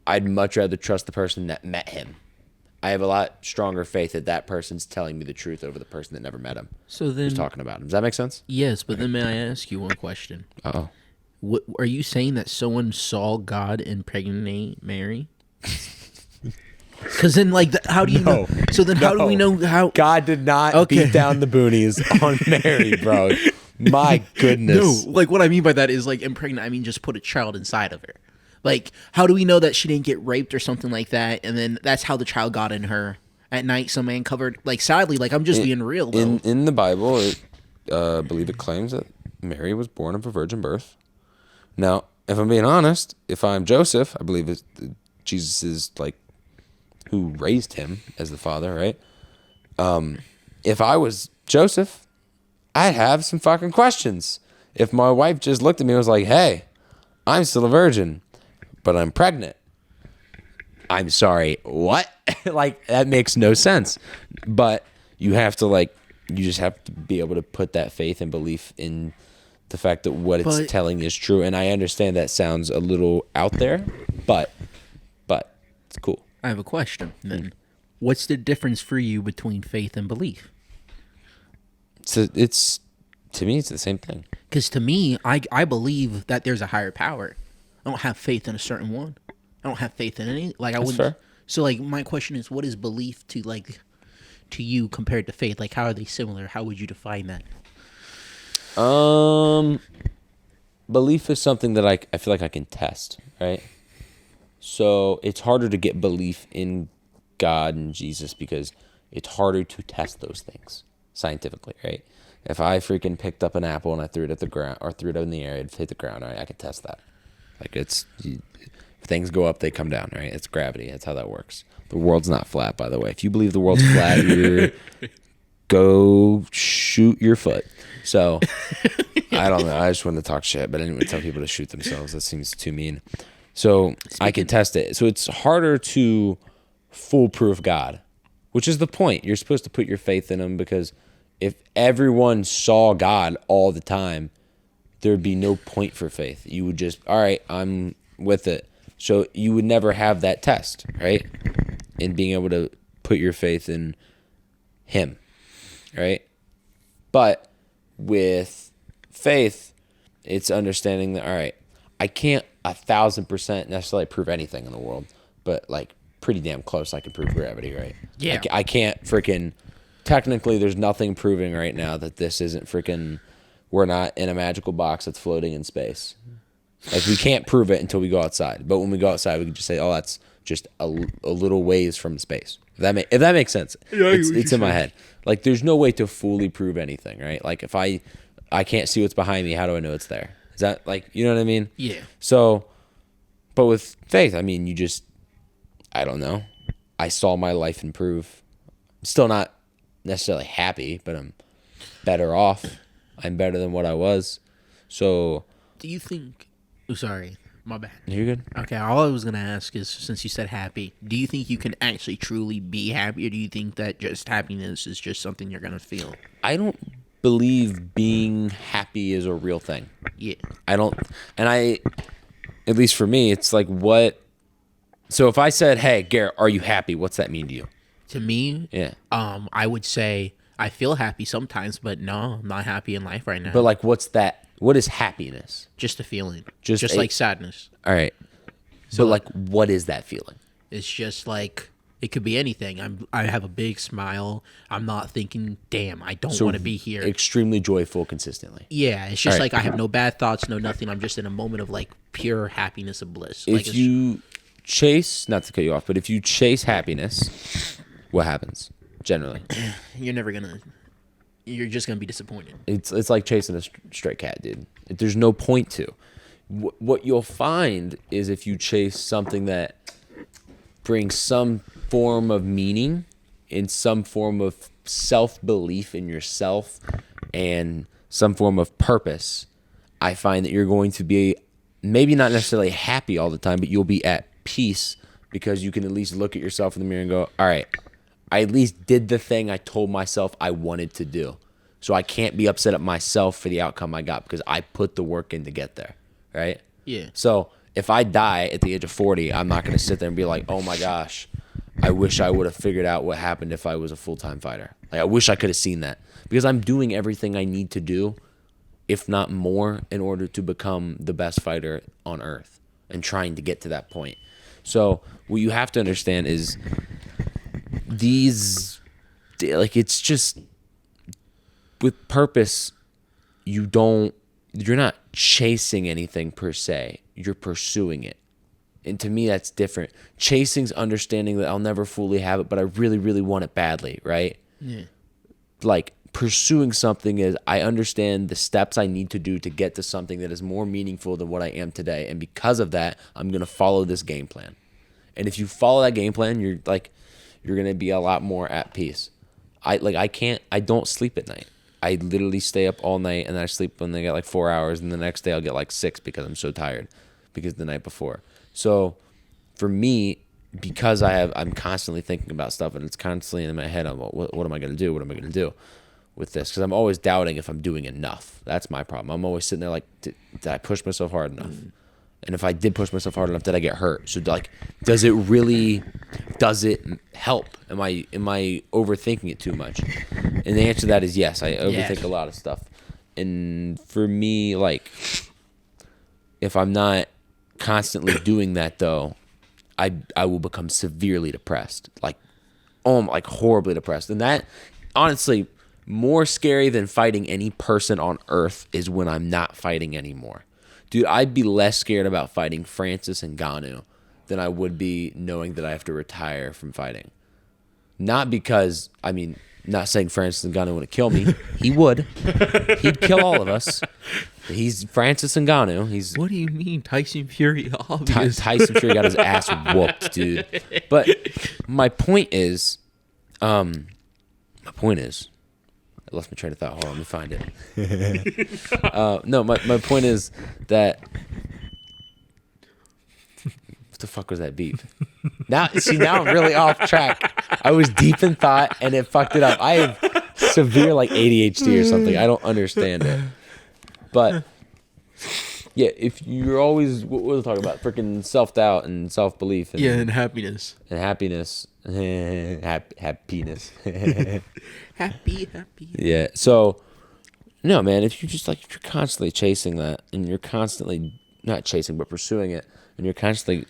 I'd much rather trust the person that met him. I have a lot stronger faith that that person's telling me the truth over the person that never met him. So then, who's talking about him. Does that make sense? Yes, but then may I ask you one question? Uh-oh. What, are you saying that someone saw God impregnate Mary? Because then, like, how do you know? So then, how do we know how God did not beat down the boonies on Mary, bro? My goodness. No, like what I mean by that is like impregnate. I mean just put a child inside of her. Like, how do we know that she didn't get raped or something like that? And then that's how the child got in her. At night, some man covered. Like, sadly, like, I'm just being real, though. In the Bible, I believe it claims that Mary was born of a virgin birth. Now, if I'm being honest, if I'm Joseph, I believe Jesus is, like, who raised him as the father, right? If I was Joseph, I'd have some fucking questions. If my wife just looked at me and was like, hey, I'm still a virgin, but I'm pregnant. I'm sorry, what? Like, that makes no sense. But you have to, like, you just have to be able to put that faith and belief in the fact that what it's telling you is true. And I understand that sounds a little out there, but it's cool. I have a question then. What's the difference for you between faith and belief? So it's to me, it's the same thing. Because to me, I believe that there's a higher power. I don't have faith in a certain one. I don't have faith in any. Like I wouldn't. Fair. So like my question is, what is belief to you compared to faith? Like how are they similar? How would you define that? Belief is something that I feel like I can test, right? So it's harder to get belief in God and Jesus because it's harder to test those things scientifically, right? If I freaking picked up an apple and I threw it at the ground or threw it in the air, it'd hit the ground, right? I could test that. Like if things go up, they come down, right? It's gravity. That's how that works. The world's not flat, by the way. If you believe the world's flat, go shoot your foot. So I don't know. I just wanted to talk shit, but I didn't want to tell people to shoot themselves. That seems too mean. So I can test it. So it's harder to foolproof God, which is the point. You're supposed to put your faith in him because if everyone saw God all the time, there'd be no point for faith. You would just, all right, I'm with it. So you would never have that test, right? In being able to put your faith in him, right? But with faith, it's understanding that, all right, I can't 1,000% necessarily prove anything in the world, but like pretty damn close I can prove gravity, right? Yeah. I can't freaking, technically there's nothing proving right now that this isn't freaking, we're not in a magical box that's floating in space. Like we can't prove it until we go outside. But when we go outside, we can just say, oh, that's just a little ways from space. If that makes sense. Yeah, it's in my head. Like there's no way to fully prove anything, right? Like if I can't see what's behind me, how do I know it's there? Is that like, you know what I mean? Yeah. So, but with faith, I mean, you just, I don't know. I saw my life improve. I'm still not necessarily happy, but I'm better off. I'm better than what I was. So. Do you think, oh, sorry, my bad. You're good. Okay, all I was going to ask is, since you said happy, do you think you can actually truly be happy, or do you think that just happiness is just something you're going to feel? I don't believe being happy is a real thing. Yeah. I don't, and at least for me, it's like what, so if I said, hey, Garrett, are you happy? What's that mean to you? To me, yeah. I would say I feel happy sometimes, but no, I'm not happy in life right now. But like, what's that? What is happiness? Just a feeling. Just like sadness. All right. So but like, what is that feeling? It's just like, it could be anything. I have a big smile. I'm not thinking, damn, I don't want to be here. Extremely joyful consistently. Yeah, it's just like I have no bad thoughts, no nothing. I'm just in a moment of like pure happiness and bliss. If you chase, not to cut you off, but if you chase happiness, what happens generally? You're just gonna be disappointed. It's like chasing a stray cat, dude. There's no point to. What you'll find is if you chase something that brings some form of meaning, in some form of self-belief in yourself, and some form of purpose, I find that you're going to be maybe not necessarily happy all the time, but you'll be at peace because you can at least look at yourself in the mirror and go, all right, I at least did the thing I told myself I wanted to do. So I can't be upset at myself for the outcome I got because I put the work in to get there, right? Yeah. So if I die at the age of 40, I'm not going to sit there and be like, oh my gosh, I wish I would have figured out what happened if I was a full-time fighter. Like I wish I could have seen that because I'm doing everything I need to do, if not more, in order to become the best fighter on earth and trying to get to that point. So what you have to understand is it's just with purpose, you're not chasing anything per se. You're pursuing it. And to me, that's different. Chasing's understanding that I'll never fully have it, but I really, really want it badly, right? Yeah. Like pursuing something is I understand the steps I need to do to get to something that is more meaningful than what I am today. And because of that, I'm going to follow this game plan. And if you follow that game plan, you're going to be a lot more at peace. I don't sleep at night. I literally stay up all night and then I sleep when I get like 4 hours and the next day I'll get like 6 because I'm so tired because the night before. So for me, because I'm constantly thinking about stuff and it's constantly in my head, what am I going to do? What am I going to do? with this because I'm always doubting if I'm doing enough. That's my problem. I'm always sitting there like, did I push myself hard enough? And if I did push myself hard enough, did I get hurt? So like, does it help? Am I overthinking it too much? And the answer to that is yes. I overthink a lot of stuff. And for me, like, if I'm not constantly doing that though, I will become severely depressed, like horribly depressed. And that, honestly, more scary than fighting any person on earth is when I'm not fighting anymore. Dude, I'd be less scared about fighting Francis Ngannou than I would be knowing that I have to retire from fighting. Not because, not saying Francis Ngannou would kill me. He would. He'd kill all of us. He's Francis Ngannou. What do you mean, Tyson Fury? Obvious. Tyson Fury got his ass whooped, dude. But my point is, I lost my train of thought. Hold on, let me find it. No, my point is that. What the fuck was that beep? Now I'm really off track. I was deep in thought and it fucked it up. I have severe ADHD or something. I don't understand it. But yeah, if you're always what was I talking about? Freaking self-doubt and self-belief and happiness. And happiness. Happiness. Happy. Yeah. So no, man, if you're constantly chasing that and you're constantly not chasing but pursuing it and you're constantly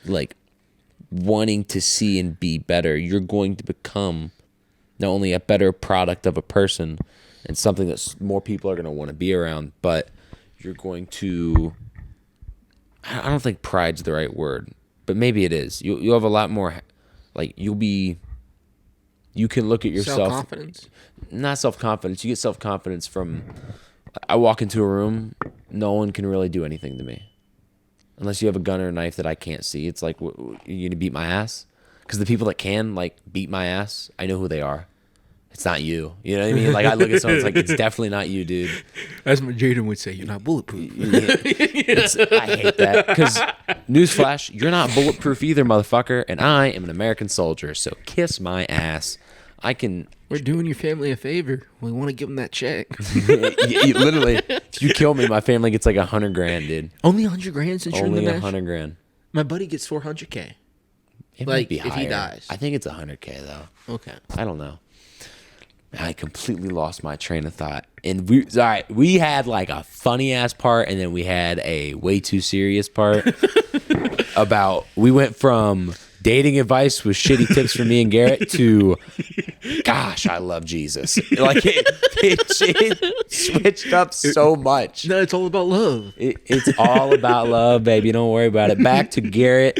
wanting to see and be better, you're going to become not only a better product of a person and something that more people are going to want to be around, but you're going to, I don't think pride's the right word, but maybe it is. You'll have a lot more, you can look at yourself. Self-confidence? Not self-confidence. You get self-confidence from, I walk into a room, no one can really do anything to me. Unless you have a gun or a knife that I can't see. It's like, you're going to beat my ass? Because the people that can, beat my ass, I know who they are. It's not you. You know what I mean? I look at someone, it's definitely not you, dude. As my Jaden would say, you're not bulletproof. I hate that. Because, newsflash, you're not bulletproof either, motherfucker. And I am an American soldier. So kiss my ass. We're doing your family a favor. We want to give them that check. Literally, if you kill me, my family gets $100,000, dude. Only $100,000 since you're in the Only National? $100,000. My buddy gets $400K. It might be higher. If he dies. I think it's $100K though. Okay. I don't know. I completely lost my train of thought. And we had a funny ass part, and then we had a way too serious part about. We went from dating advice with shitty tips from me and Garrett to, gosh, I love Jesus. It switched up so much. No, it's all about love. It's all about love, baby. Don't worry about it. Back to Garrett.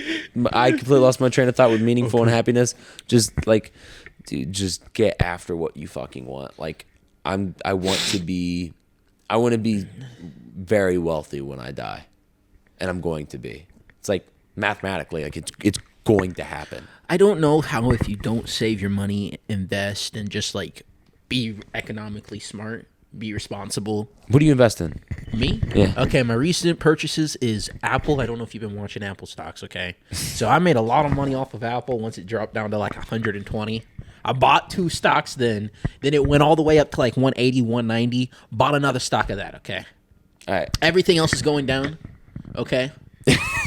I completely lost my train of thought with meaningful and happiness. Just dude, just get after what you fucking want. I want to be very wealthy when I die, and I'm going to be. It's mathematically, it's going to happen. I don't know how if you don't save your money, invest, and just be economically smart, be responsible. What do you invest in? Me? Yeah. Okay, my recent purchases is Apple. I don't know if you've been watching Apple stocks, okay? So I made a lot of money off of Apple once it dropped down to 120. I bought 2 stocks then it went all the way up to 180, 190. Bought another stock of that, okay? All right. Everything else is going down, okay?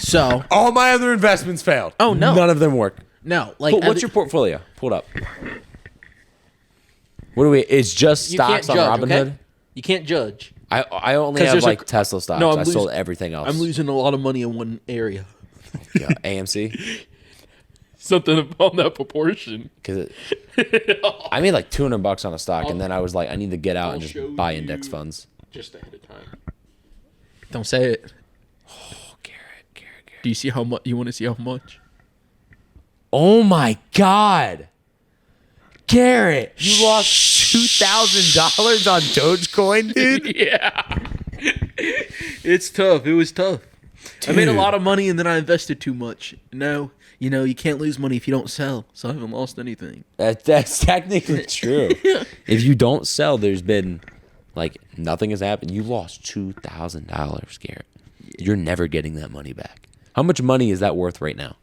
So all my other investments failed. Oh, no. None of them work. No, what's your portfolio? Pull it up. What do we? It's just stocks on Robinhood. You can't judge. I only have Tesla stocks. No, I sold everything else. I'm losing a lot of money in one area. Yeah, AMC. Something on that proportion. Because I made $200 on a stock, and then I was like, I need to get out and just buy index funds. Just ahead of time. Don't say it. Oh, Garrett. Do you see how much? You want to see how much? Oh my God, Garrett! You lost $2,000 on Dogecoin, dude. Yeah. It's tough. It was tough. Dude. I made a lot of money and then I invested too much. No, you can't lose money if you don't sell. So I haven't lost anything. That's technically true. If you don't sell, there's been nothing has happened. You lost $2,000, Garrett. You're never getting that money back. How much money is that worth right now?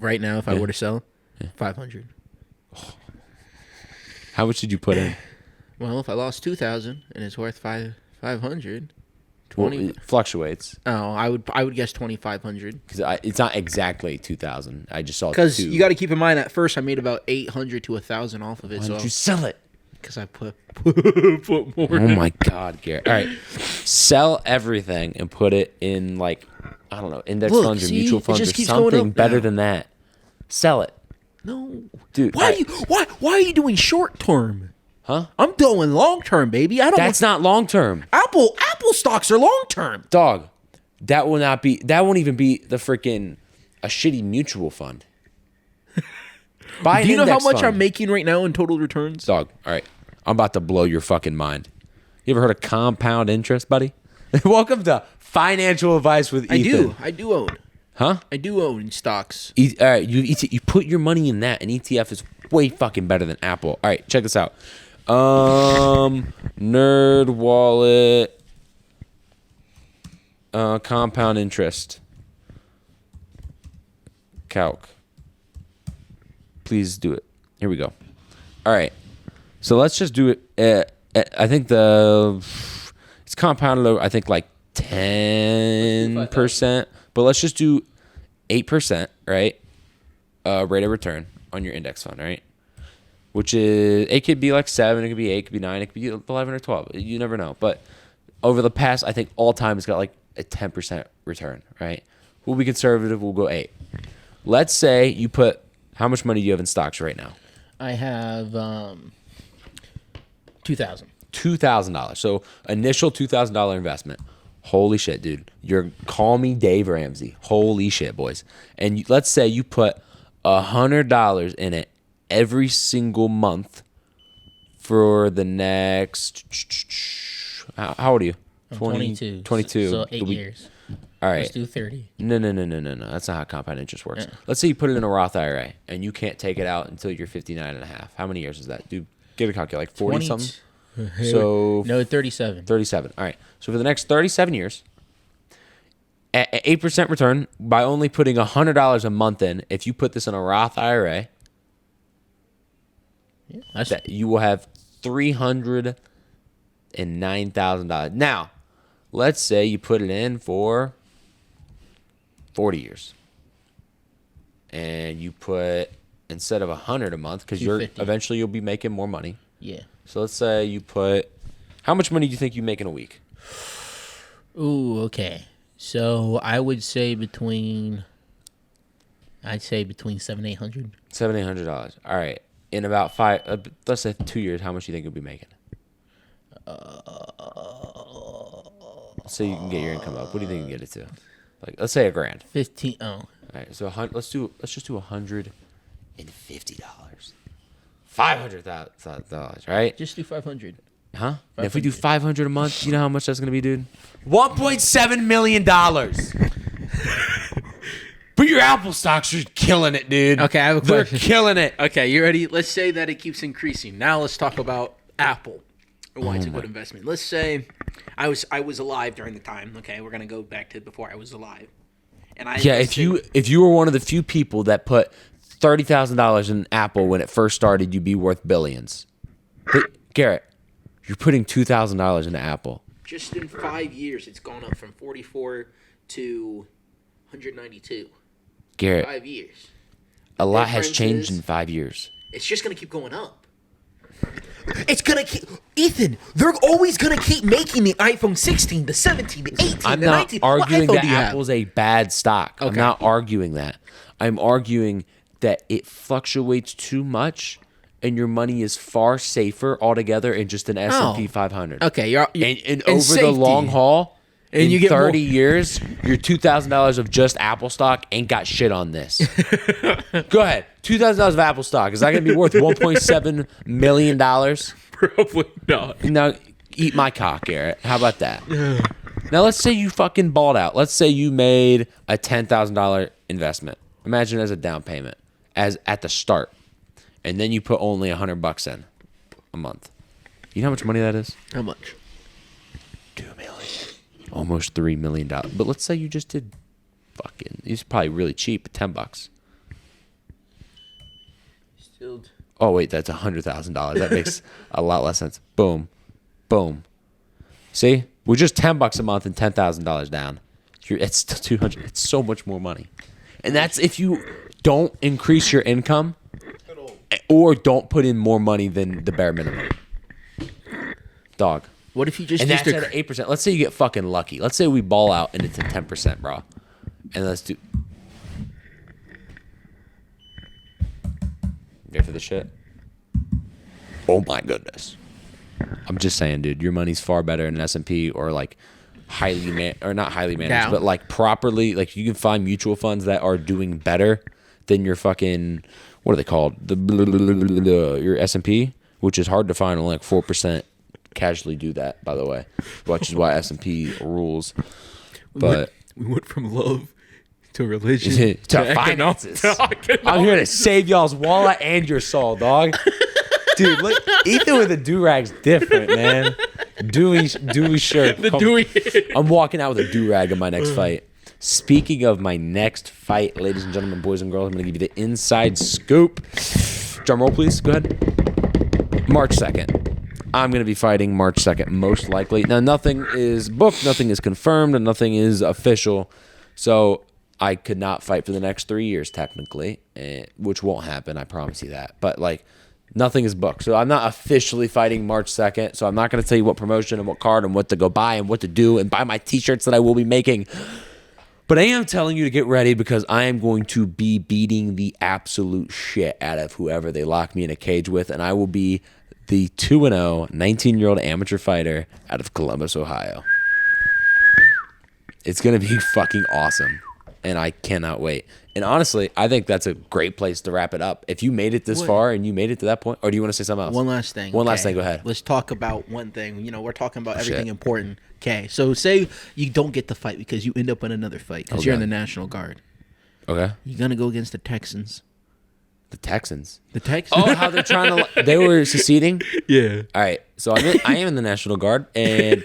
Right now, if I were to sell, 500. How much did you put in? Well, if I lost 2,000 and it's worth 500, Well, 20. it fluctuates Oh, I would guess 2,500. because it's not exactly 2,000. I just saw Because two. you got to keep in mind at first I made about 800 to 1,000 off of it. Why So did you sell it? because I put more. Oh my God, Garrett! All right, sell everything and put it in like I don't know, index Look, funds or see? mutual It funds just or keeps going something up better now. than that. Sell it, No, dude. Why are you doing short term? Huh? I'm doing long term, baby. I don't. That's not long term, Apple stocks are long term. dog. That will not be. That won't even be the freaking a shitty mutual fund. Buy an Do you know how index much fund. I'm making right now in total returns? Dog, all right. I'm about to blow your fucking mind. You ever heard of compound interest, buddy? Welcome to Financial Advice with Ethan. I do own. Huh? I do own stocks. All right, you put your money in that. An ETF is way fucking better than Apple. All right, check this out. Nerd Wallet, compound interest, calc. Please do it. Here we go. All right. So let's just do it. I think it's compounded over, I think like 10%, but let's just do 8%, right? Rate of return on your index fund, right? Which is, it could be like 7, it could be 8, it could be 9, it could be 11 or 12. You never know. But over the past, I think all time it's got like a 10% return, right? We'll be conservative, we'll go 8. Let's say you put, how much money do you have in stocks right now? I have 2,000. $2,000. So initial $2,000 investment. Holy shit, dude. Call me Dave Ramsey. Holy shit, boys. And let's say you put $100 in it every single month for the next. How old are you? I'm 22. 22. So 8 You'll be- years. All Let's right. do 30. No. That's not how compound interest works. Yeah. Let's say you put it in a Roth IRA and you can't take it out until you're 59 and a half. How many years is that? Dude, get a calculator. Like 40 something? So No, 37. 37. All right. So for the next 37 years, at 8% return, by only putting $100 a month in, if you put this in a Roth IRA, Yeah, that's that you will have $309,000. Now, let's say you put it in for 40 years. And you put, instead of $100 a month, because $250. eventually you'll be making more money. yeah. So let's say you put, how much money do you think you make in a week? Ooh, okay. So I would say I'd say between $700 and $800. $700-800. All right. In about let's say 2 years, how much do you think you'll be making? Let's say you can get your income up. What do you think you can get it to? Like, let's say $1,000. 15. Oh, All right. So let's just do $150. $500,000, right? just do 500. Huh? And if we do $500 a month, you know how much that's gonna be, dude? $1.7 million. But your Apple stocks are killing it, dude. Okay, I have a They're question. killing it. Okay, you ready? Let's say that it keeps increasing. Now let's talk about Apple. Why it's a good investment. Let's say I was alive during the time. Okay, we're gonna go back to before I was alive. And I Yeah, if you were one of the few people that put $30,000 in Apple when it first started, you'd be worth billions. But Garrett, you're putting $2,000 into Apple. just in 5 years, it's gone up from 44 to 192. Garrett, 5 years. a lot has difference changed is- in 5 years. It's just gonna keep going up. It's gonna keep. Ethan, they're always gonna keep making the iPhone 16, the 17, the 18, I'm the not 19. What arguing iPhone that do you have? Apple's a bad stock. I'm Okay. not arguing that. I'm arguing that it fluctuates too much, and your money is far safer altogether in just an S&P 500. Okay, you're And over the long haul, And in you get 30 more- years, your $2,000 of just Apple stock ain't got shit on this. Go ahead. $2,000 of Apple stock. Is that going to be worth $1.7 million? Probably not. Now, eat my cock, Garrett. How about that? Now, let's say you fucking balled out. Let's say you made a $10,000 investment. Imagine as a down payment as at the start. And then you put only $100 in a month. You know how much money that is? How much? $2 million. Almost $3 million. But let's say you just did fucking, it's probably really cheap, $10. Still Oh wait, that's $100,000. That makes a lot less sense. Boom, boom. See, we're just $10 a month and $10,000 down. It's still 200. It's so much more money, and that's if you don't increase your income or don't put in more money than the bare minimum. Dog. What if you just And used that's at 8%. Let's say you get fucking lucky. Let's say we ball out and it's at 10%, bro. And let's do. Ready for the shit? Oh my goodness. I'm just saying, dude, your money's far better in an S&P or like or not highly managed, Down. but like properly. Like you can find mutual funds that are doing better than your fucking, what are they called? Your S&P, which is hard to find. Only like 4% casually do that, by the way, which is why S&P rules. But we went from love to religion to finances. I'm here to save y'all's wallet and your soul, dog. Dude, look, Ethan with the do-rag's different, man. Dewey shirt. The Dewey. I'm walking out with a do-rag in my next fight. Speaking of my next fight, ladies and gentlemen, boys and girls, I'm going to give you the inside scoop. Drum roll, please. Go ahead. March 2nd. I'm going to be fighting March 2nd, most likely. Now, nothing is booked, nothing is confirmed, and nothing is official. So I could not fight for the next 3 years, technically, which won't happen. I promise you that. But, like, nothing is booked. So I'm not officially fighting March 2nd. So I'm not going to tell you what promotion and what card and what to go buy and what to do and buy my T-shirts that I will be making. But I am telling you to get ready because I am going to be beating the absolute shit out of whoever they lock me in a cage with. And I will be the 2-0 19-year-old amateur fighter out of Columbus, Ohio. It's going to be fucking awesome. And I cannot wait. And honestly, I think that's a great place to wrap it up. If you made it this far and you made it to that point, or do you want to say something else? One last thing. One last thing. Go ahead. Let's talk about one thing. You know, we're talking about everything important. Okay, so say you don't get the fight because you end up in another fight because you're in the National Guard. Okay. You're going to go against the Texans. The Texans. The Texans? Oh, how they're trying to... They were seceding? Yeah. All right. So I am in the National Guard. And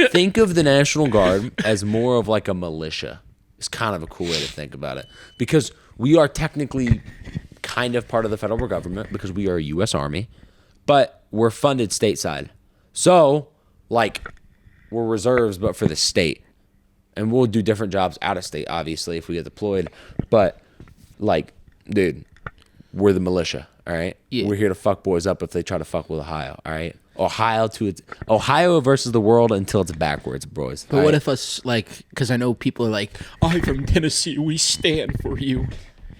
think of the National Guard as more of like a militia. It's kind of a cool way to think about it. Because we are technically kind of part of the federal government because we are a U.S. Army. But we're funded stateside. So, like, we're reserves, but for the state. And we'll do different jobs out of state, obviously, if we get deployed. But, like, dude, we're the militia, all right? Yeah. We're here to fuck boys up if they try to fuck with Ohio, all right? Ohio versus the world until it's backwards, boys. But what if us, like, because I know people are like, I'm from Tennessee, we stand for you.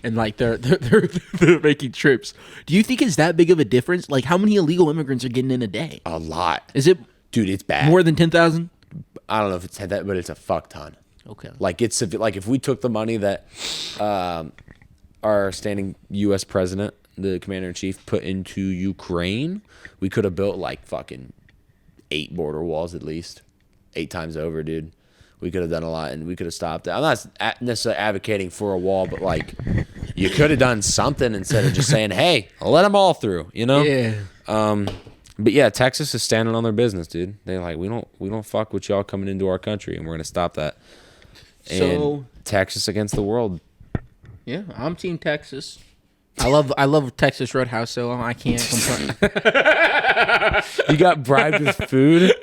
And, like, they're making trips. Do you think it's that big of a difference? Like, how many illegal immigrants are getting in a day? A lot. Is it Dude, it's bad. more than 10,000? I don't know if it's that, but it's a fuck ton. Okay. Like, it's like if we took the money that our standing U.S. president, the commander-in-chief, put into Ukraine, we could have built, like, fucking 8 border walls at least. 8 times over, dude. We could have done a lot, and we could have stopped it. I'm not necessarily advocating for a wall, but, like, you could have done something instead of just saying, hey, let them all through, you know? Yeah. But yeah, Texas is standing on their business, dude. They're like, we don't fuck with y'all coming into our country, and we're gonna stop that. And So Texas against the world. yeah, I'm Team Texas. I love Texas Roadhouse, so I can't complain. You got bribed with food?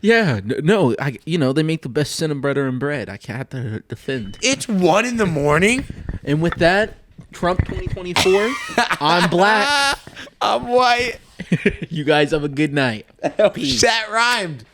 Yeah, no, they make the best cinnamon and bread. I have to defend. It's 1 a.m. And with that, Trump 2024. I'm black. I'm white. You guys have a good night. That rhymed.